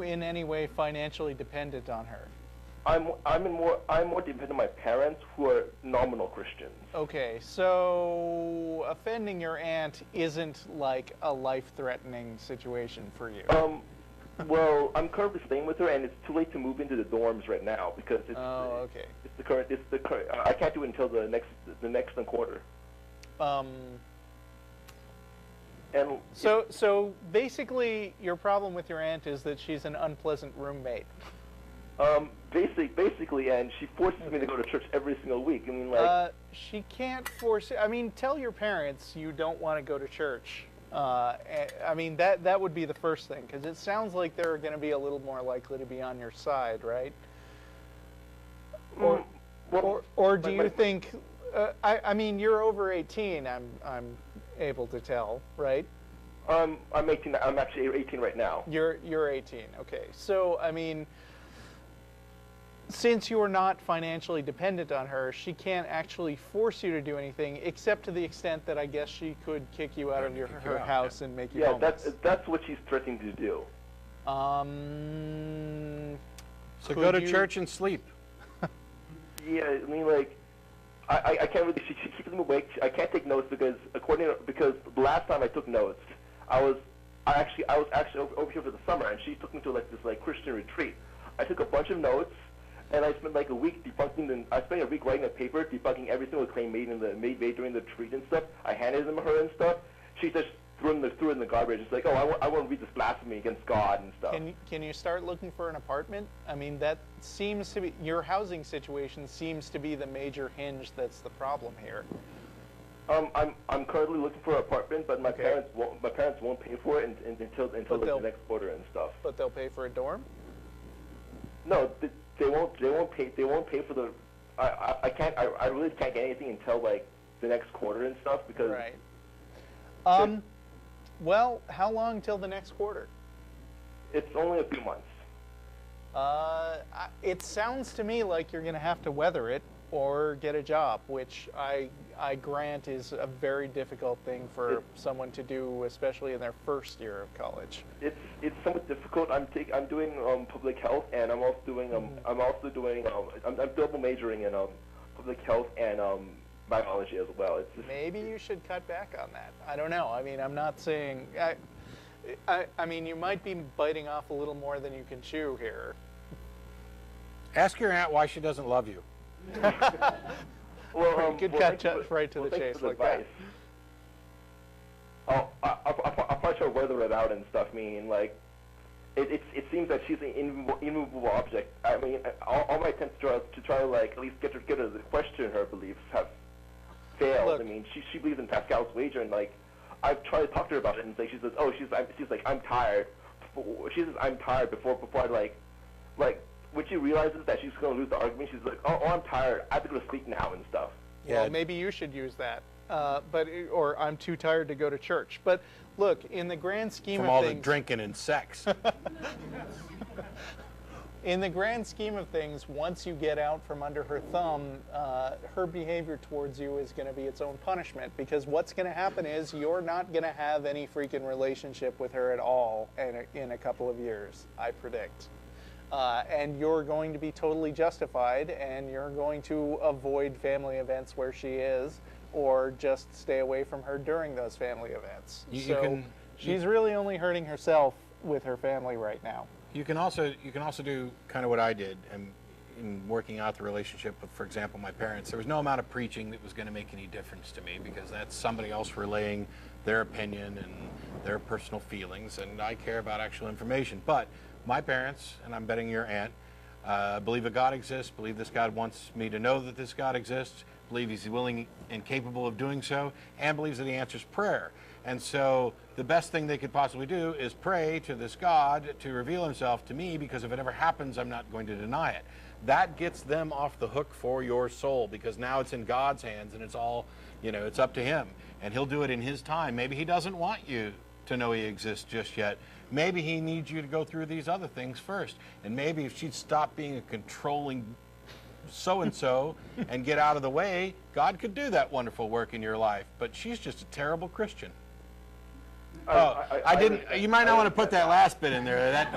in any way financially dependent on her? I'm more dependent on my parents, who are nominal Christians. Okay, so offending your aunt isn't like a life-threatening situation for you. Well, I'm currently staying with her, and it's too late to move into the dorms right now because it's okay. It's the current. I can't do it until the next quarter. And so basically, your problem with your aunt is that she's an unpleasant roommate. Basically, and she forces me to go to church every single week. I mean, like. She can't force it. I mean, tell your parents you don't want to go to church. I mean, that would be the first thing, because it sounds like they're going to be a little more likely to be on your side, right? Or do you think? I mean, you're over 18. I'm able to tell, right? I'm 18. I'm actually 18 right now. You're 18. Okay. So I mean, since you're not financially dependent on her, she can't actually force you to do anything, except to the extent that I guess she could kick you out of her house and make you homeless. Yeah, that's what she's threatening to do. So go to church and sleep. Yeah, I mean, like, I can't really. She keeps me awake. I can't take notes because because the last time I took notes, I was actually over here for the summer, and she took me to like this like Christian retreat. I took a bunch of notes, and I spent like a week debunking. I spent a week writing a paper debunking every single claim made during the retreat and stuff. I handed them her and stuff. She just threw it in the garbage. It's like, oh, I want to read this blasphemy against God and stuff. Can you start looking for an apartment? I mean, that seems to be your housing situation seems to be the major hinge that's the problem here. I'm currently looking for an apartment, but my parents won't pay for it until like the next quarter and stuff. But they'll pay for a dorm? No, they won't pay. They won't pay for the. I really can't get anything until like the next quarter and stuff because. Right. Well, how long till the next quarter? It's only a few months. It sounds to me like you're going to have to weather it or get a job, which I grant is a very difficult thing for someone to do, especially in their first year of college. It's somewhat difficult. I'm doing public health, and I'm double majoring in public health and biology as well. It's just, maybe you should cut back on that. I don't know. I mean, I'm not saying. I mean, you might be biting off a little more than you can chew here. Ask your aunt why she doesn't love you. well, good cut right to the chase like that. I'll probably try to weather it out and stuff. I mean, like, it seems that she's an immovable object. I mean, all my attempts to try to like at least get her to question her beliefs have failed. Look, I mean, she believes in Pascal's wager, and like I've tried to talk to her about it, and like she says, oh, she's like I'm tired. She says I'm tired before I like when she realizes that she's going to lose the argument, she's like, oh, I'm tired. I have to go to sleep now and stuff. Yeah, well, maybe you should use that. Or I'm too tired to go to church. But look, in the grand scheme of things... From all the drinking and sex. In the grand scheme of things, once you get out from under her thumb, her behavior towards you is going to be its own punishment. Because what's going to happen is you're not going to have any freaking relationship with her at all in a couple of years, I predict. And you're going to be totally justified, and you're going to avoid family events where she is, or just stay away from her during those family events. She's really only hurting herself with her family right now. You can also do kind of what I did in working out the relationship with, for example, my parents. There was no amount of preaching that was going to make any difference to me, because that's somebody else relaying their opinion and their personal feelings, and I care about actual information. But my parents, and I'm betting your aunt, believe that God exists, believe this God wants me to know that this God exists, believe he's willing and capable of doing so, and believes that he answers prayer. And so the best thing they could possibly do is pray to this God to reveal himself to me, because if it ever happens, I'm not going to deny it. That gets them off the hook for your soul, because now it's in God's hands, and it's all, it's up to him. And he'll do it in his time. Maybe he doesn't want you to know he exists just yet. Maybe he needs you to go through these other things first. And maybe if she'd stop being a controlling so-and-so and get out of the way, God could do that wonderful work in your life. But she's just a terrible Christian. I didn't. You might not want to put that last bit in there.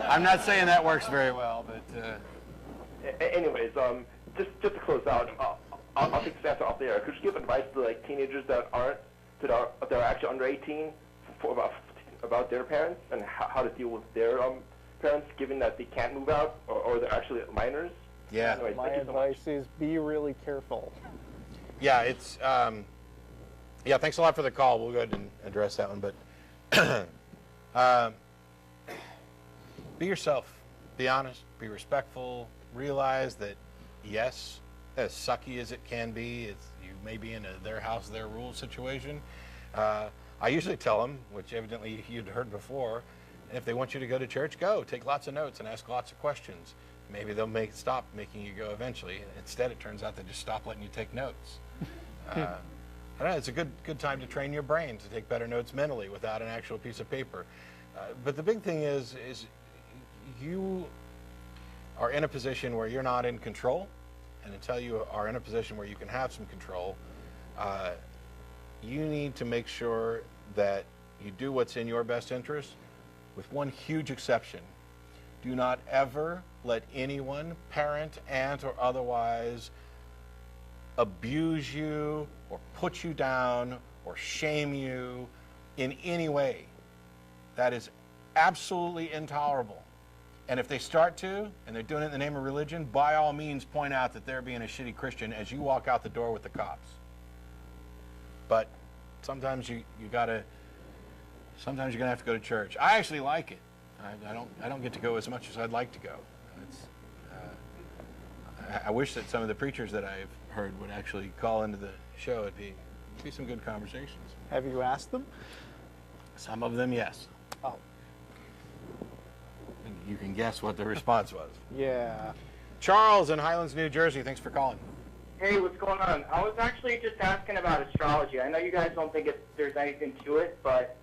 I'm not saying that works very well, but. Anyways, just to close out, I'll take this answer off the air. Could you give advice to like teenagers that are actually under 18 about their parents and how to deal with their parents, given that they can't move out or they're actually minors? Yeah. Anyway, my advice is be really careful. Yeah, it's thanks a lot for the call. We'll go ahead and address that one, but be yourself, be honest, be respectful, realize that yes, as sucky as it can be, you may be in a their house, their rules situation. I usually tell them, which evidently you'd heard before, if they want you to go to church, go. Take lots of notes and ask lots of questions. Maybe they'll stop making you go eventually. Instead, it turns out they just stop letting you take notes. I don't know, it's a good time to train your brain to take better notes mentally without an actual piece of paper. But the big thing is you are in a position where you're not in control, and until you are in a position where you can have some control, you need to make sure that you do what's in your best interest, with one huge exception. Do not ever let anyone, parent, aunt, or otherwise, abuse you or put you down or shame you in any way. That is absolutely intolerable. And if they start to, and they're doing it in the name of religion, by all means point out that they're being a shitty Christian as you walk out the door with the cops. But sometimes sometimes you're gonna have to go to church. I actually like it. I don't get to go as much as I'd like to go. I wish that some of the preachers that I've heard would actually call into the show. It'd be some good conversations. Have you asked them? Some of them, yes. Oh. You can guess what the response was. Yeah. Charles in Highlands, New Jersey, thanks for calling. Hey, what's going on? I was actually just asking about astrology. I know you guys don't think there's anything to it, but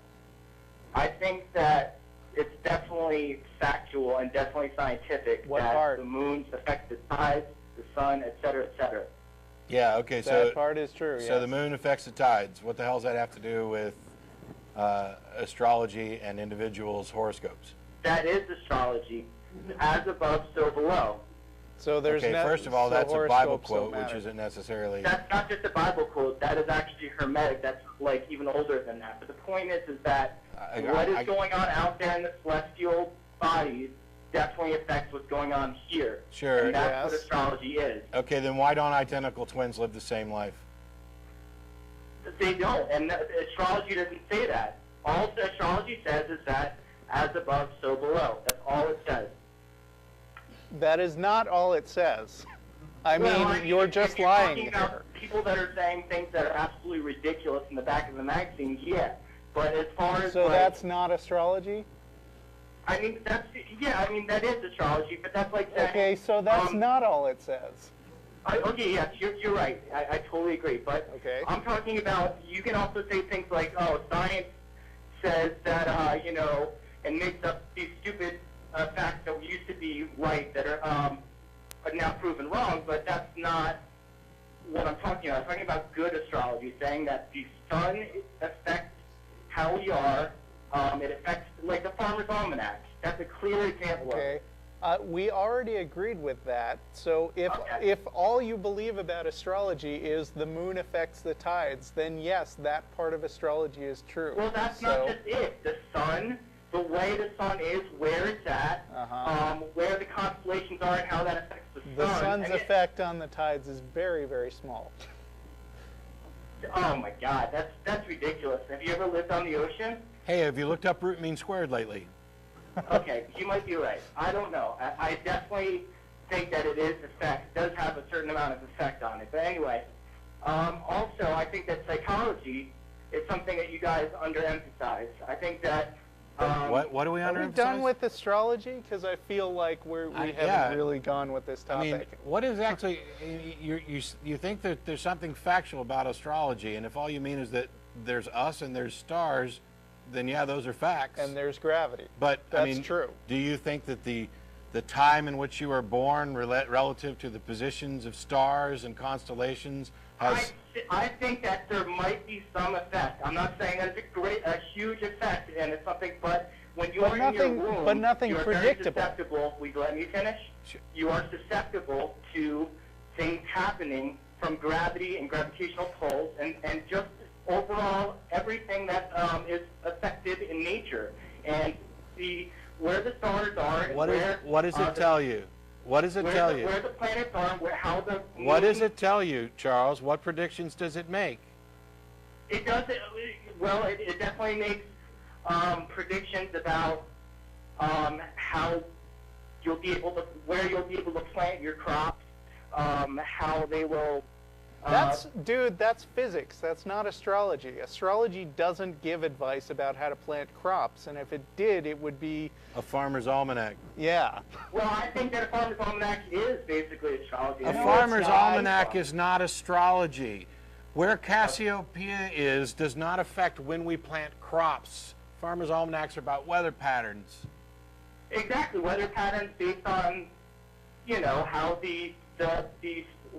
I think that it's definitely factual and definitely scientific that the moon affects the tides, the sun, et cetera, et cetera. Yeah, okay, That part is true, So the moon affects the tides. What the hell does that have to do with astrology and individuals' horoscopes? That is astrology. As above, so below. So there's okay, first of all, that's a Bible quote, which matter. isn't necessarily... That's not just a Bible quote. That is actually Hermetic. That's like even older than that. But the point is that what is going on out there in the celestial bodies definitely affects what's going on here. Sure. And that's what astrology is. Okay, then why don't identical twins live the same life? They don't, and astrology doesn't say that. All astrology says is that as above, so below. That's all it says. That is not all it says. I Well, mean, you're just if you're lying talking about here. people that are saying things that are absolutely ridiculous in the back of the magazine, yeah. But as far as So like, that's not astrology? I mean, that is astrology, but that's like saying... Okay, so that's not all it says. Okay, yes, you're right. I totally agree. But I'm talking about, you can also say things like, oh, science says that, and makes up these stupid facts that used to be right that are now proven wrong, but that's not what I'm talking about. I'm talking about good astrology, saying that the sun affects how we are. It affects, like the Farmer's Almanac. That's a clear example of it. We already agreed with that. So if all you believe about astrology is the moon affects the tides, then yes, that part of astrology is true. Well, that's not just it. The sun, the way the sun is, where it's at, where the constellations are, and how that affects the sun. The sun's And effect on the tides is very, very small. Oh my God, that's ridiculous. Have you ever lived on the ocean? Hey, have you looked up root mean squared lately? Okay, you might be right. I don't know. I definitely think that it does have a certain amount of effect on it. But anyway, also I think that psychology is something that you guys underemphasize. I think that... what do we Are underemphasize? we done with astrology? Because I feel like we haven't really gone with this topic. I mean, what is actually... You think that there's something factual about astrology, and if all you mean is that there's us and there's stars, then yeah, those are facts. And there's gravity. But that's I mean, true. Do you think that the time in which you were born, relative to the positions of stars and constellations, has? I think that there might be some effect. I'm not saying that it's a huge effect, and it's something. But when you're in your room, but nothing you're predictable. very susceptible. Will you let me finish? Sure. You are susceptible to things happening from gravity and gravitational pulls, and just overall everything that is affected in nature, and where the stars are. And What does it tell you? What does it tell you? Where the planets are, how the moon... What does it tell you, Charles? What predictions does it make? It does. Well, it definitely makes predictions about how you'll be able to, where you'll be able to plant your crops, how they will. Dude, that's physics. That's not astrology. Astrology doesn't give advice about how to plant crops, and if it did, it would be a farmer's almanac. Yeah. Well, I think that a farmer's almanac is basically astrology. A farmer's almanac is not astrology. Where Cassiopeia is does not affect when we plant crops. Farmer's almanacs are about weather patterns. Exactly, weather patterns based on, how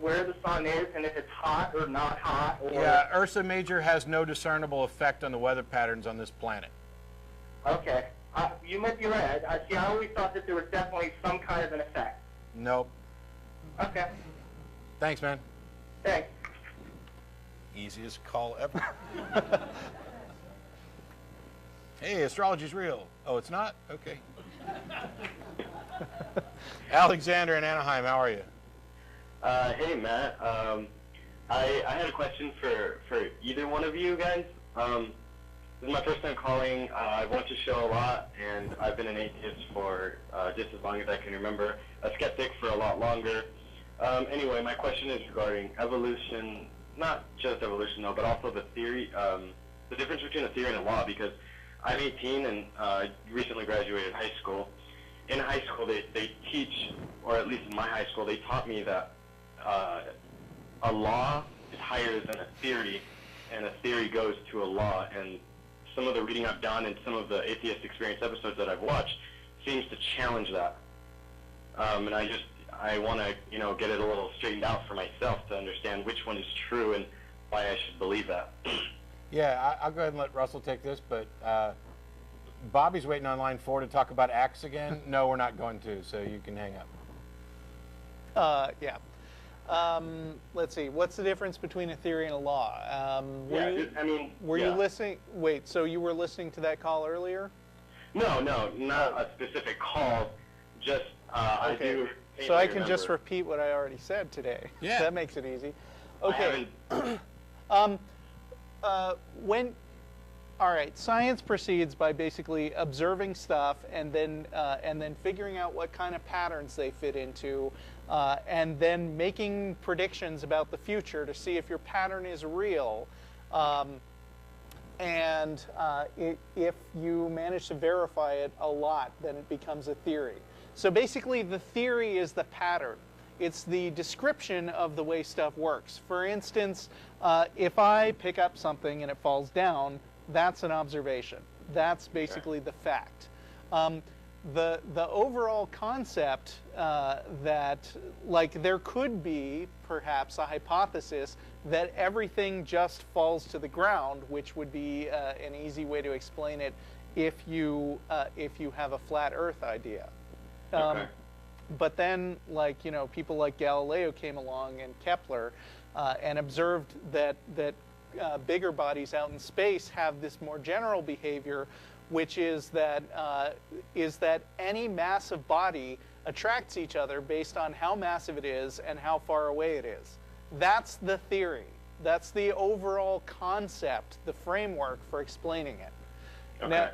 where the sun is and if it's hot or not hot. Or... Yeah, Ursa Major has no discernible effect on the weather patterns on this planet. Okay, you might be right. I always thought that there was definitely some kind of an effect. Nope. Okay. Thanks, man. Thanks. Easiest call ever. Hey, astrology's real. Oh, it's not? Okay. Alexander in Anaheim, how are you? Hey, Matt. I had a question for either one of you guys. This is my first time calling. I've watched the show a lot, and I've been an atheist for just as long as I can remember, a skeptic for a lot longer. Anyway, my question is regarding evolution, not just evolution, though, but also the theory, the difference between a theory and a law, because I'm 18 and recently graduated high school. In high school, they teach, or at least in my high school, they taught me that a law is higher than a theory, and a theory goes to a law. And some of the reading I've done and some of the Atheist Experience episodes that I've watched seems to challenge that. And I want to, get it a little straightened out for myself to understand which one is true and why I should believe that. Yeah, I'll go ahead and let Russell take this, but Bobby's waiting on line 4 to talk about Acts again. No, we're not going to, so you can hang up. Yeah. Let's see. What's the difference between a theory and a law? Were you listening? Wait, so you were listening to that call earlier? No, not a specific call. Just I do. So I can just repeat what I already said today. Yeah. That makes it easy. Okay. All right. Science proceeds by basically observing stuff and then figuring out what kind of patterns they fit into, and then making predictions about the future to see if your pattern is real. If you manage to verify it a lot, then it becomes a theory. So basically, the theory is the pattern. It's the description of the way stuff works. For instance, if I pick up something and it falls down, that's an observation. That's basically the fact. The overall concept that, like, there could be perhaps a hypothesis that everything just falls to the ground, which would be an easy way to explain it if you have a flat Earth idea. But then, like, people like Galileo came along and Kepler and observed that bigger bodies out in space have this more general behavior, which is that any massive body attracts each other based on how massive it is and how far away it is. That's the theory. That's the overall concept, the framework for explaining it. Okay. Now,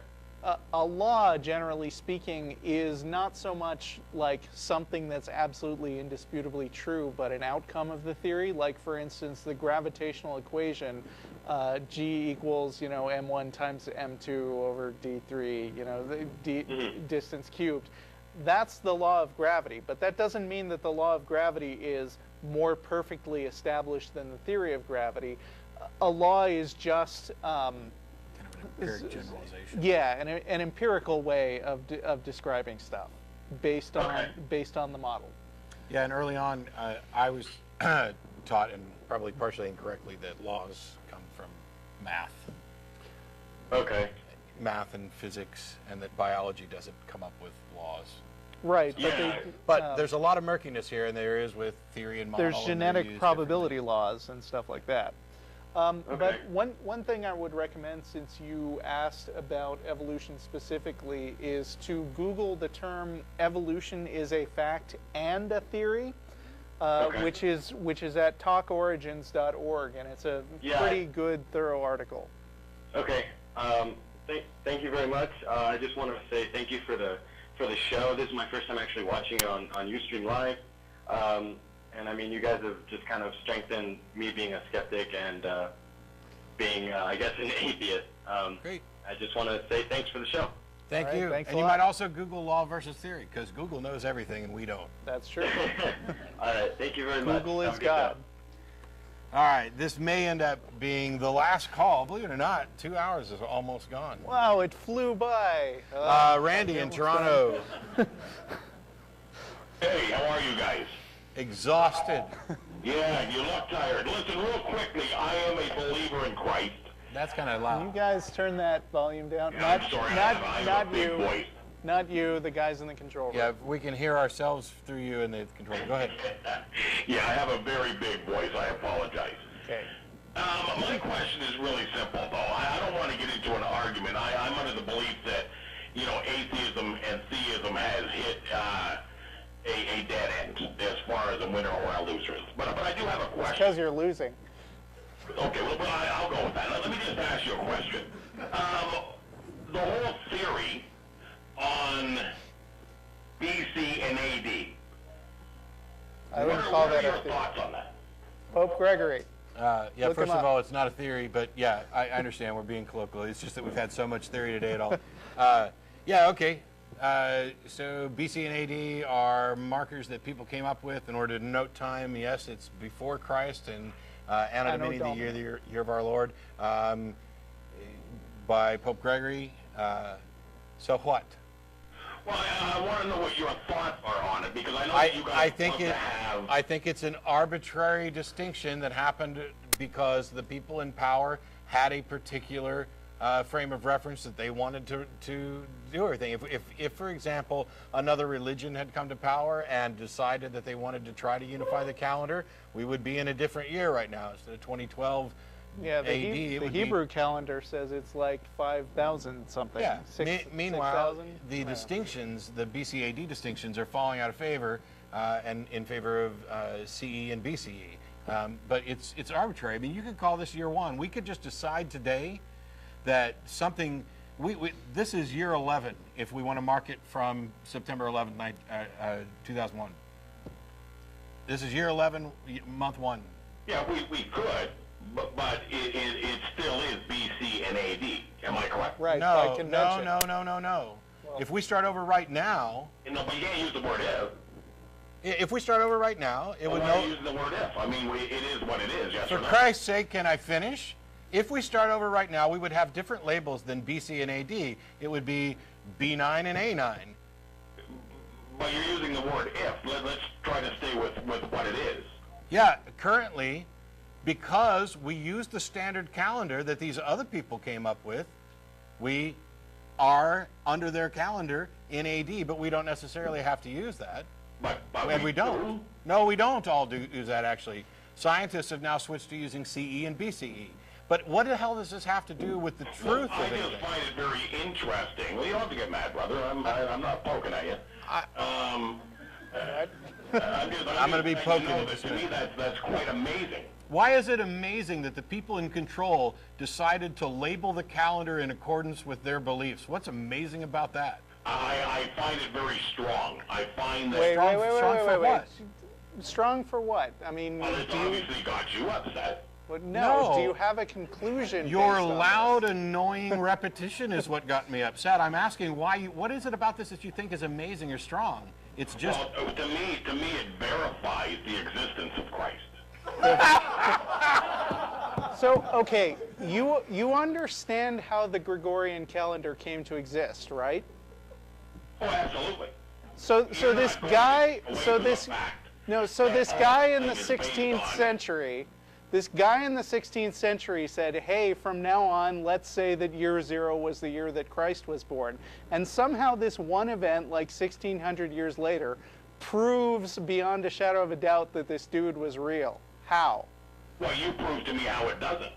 a law, generally speaking, is not so much like something that's absolutely indisputably true, but an outcome of the theory. Like, for instance, the gravitational equation, G equals, m1 times m2 over d3, distance cubed. That's the law of gravity, but that doesn't mean that the law of gravity is more perfectly established than the theory of gravity. A law is just empiric generalization. Yeah, an empirical way of describing stuff based on the model. Yeah, and early on, I was taught, and probably partially incorrectly, that laws come from math. Okay. Math and physics, and that biology doesn't come up with laws. Right. But there's a lot of murkiness here, and there is with theory and model. There's genetic probability laws and stuff like that. But one thing I would recommend, since you asked about evolution specifically, is to Google the term "evolution is a fact and a theory," which is at talkorigins.org, and it's a pretty good, thorough article. Okay. Thank you very much. I just want to say thank you for the show. This is my first time actually watching it on Ustream Live. And I mean, you guys have just kind of strengthened me being a skeptic and being, I guess, an atheist. Great. I just want to say thanks for the show. Thank you. And you might also Google law versus theory, because Google knows everything and we don't. That's true. All right. Thank you very much. Google is God. All right. This may end up being the last call. Believe it or not, 2 hours is almost gone. Wow, it flew by. Randy in Toronto. Hey, how are you guys? Exhausted. Yeah, you look tired. Listen, real quickly, I am a believer in Christ. That's kind of loud. Can you guys turn that volume down? Yeah, I'm sorry, I have a big voice. Not you, the guys in the control room. Yeah, we can hear ourselves through you in the control room. Go ahead. Yeah, I have a very big voice. I apologize. Okay. My question is really simple, though. I don't want to get into an argument. I'm under the belief that, atheism and theism has hit a dead end as far as a winner or a loser is. But I do have a question. Because you're losing. Okay, well, I'll go with that. Let me just ask you a question. The whole theory on BC and AD. I wouldn't call that a What are your thoughts on that? Pope Gregory. Yeah, Look first him of up. all, it's not a theory, but yeah, I understand we're being colloquial. It's just that we've had so much theory today at all. Yeah, okay. So BC and AD are markers that people came up with in order to note time. Yes, it's before Christ and Anno Domini, the year of our Lord, by Pope Gregory. So what? Well, I want to know what your thoughts are on it, because I know that you guys love to have... I think it's an arbitrary distinction that happened because the people in power had a particular frame of reference that they wanted to do everything. If, for example, another religion had come to power and decided that they wanted to try to unify the calendar, we would be in a different year right now. Instead of 2012 Yeah, AD, the Hebrew calendar says it's like 5,000 something. Yeah. Meanwhile, 6,000? the distinctions, the BC AD distinctions, are falling out of favor and in favor of CE and BCE. But it's arbitrary. I mean, you could call this year one. We could just decide today that something. This is year 11 if we want to mark it from September 11th, 2001. This is year 11, month 1. Yeah, we could, but it still is BC and AD. Am I correct? Right. No. If we start over right now. No, but you can't use the word if. If we start over right now, it would why know. are you using the word if? I mean, it is what it is. Yes For or no? Christ's sake, can I finish? If we start over right now, we would have different labels than BC and AD. It would be B9 and A9. But you're using the word if. Let's try to stay with what it is. Yeah, currently, because we use the standard calendar that these other people came up with, we are under their calendar in AD, but we don't necessarily have to use that. And we don't. No, we don't all use that, actually. Scientists have now switched to using CE and BCE. But what the hell does this have to do with the truth I of it? just find it very interesting. Well, you don't have to get mad, brother. I'm not poking at you. I'm going to be poking at this. To me, that's quite amazing. Why is it amazing that the people in control decided to label the calendar in accordance with their beliefs? What's amazing about that? I find it very strong. I find that... Wait, strong for what? Strong for what? I mean, well, it's obviously got you upset. But no. Do you have a conclusion? Your loud, annoying repetition is what got me upset. I'm asking why. What is it about this that you think is amazing or strong? It's just. Well, to me, it verifies the existence of Christ. So, okay, you understand how the Gregorian calendar came to exist, right? Oh, absolutely. So this guy, this guy in the 16th century. This guy in the 16th century said, hey, from now on, let's say that year 0 was the year that Christ was born. And somehow this one event, like 1,600 years later, proves beyond a shadow of a doubt that this dude was real. How? Well, you proved to me how it doesn't.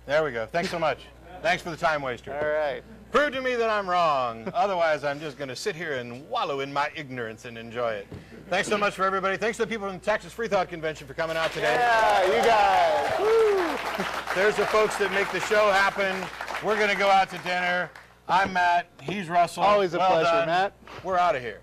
There we go. Thanks so much. Thanks for the time waster. All right. Prove to me that I'm wrong. Otherwise, I'm just going to sit here and wallow in my ignorance and enjoy it. Thanks so much for everybody. Thanks to the people from the Texas Freethought Convention for coming out today. Yeah, you guys. Woo. There's the folks that make the show happen. We're going to go out to dinner. I'm Matt. He's Russell. Always a pleasure, done. Matt. We're out of here.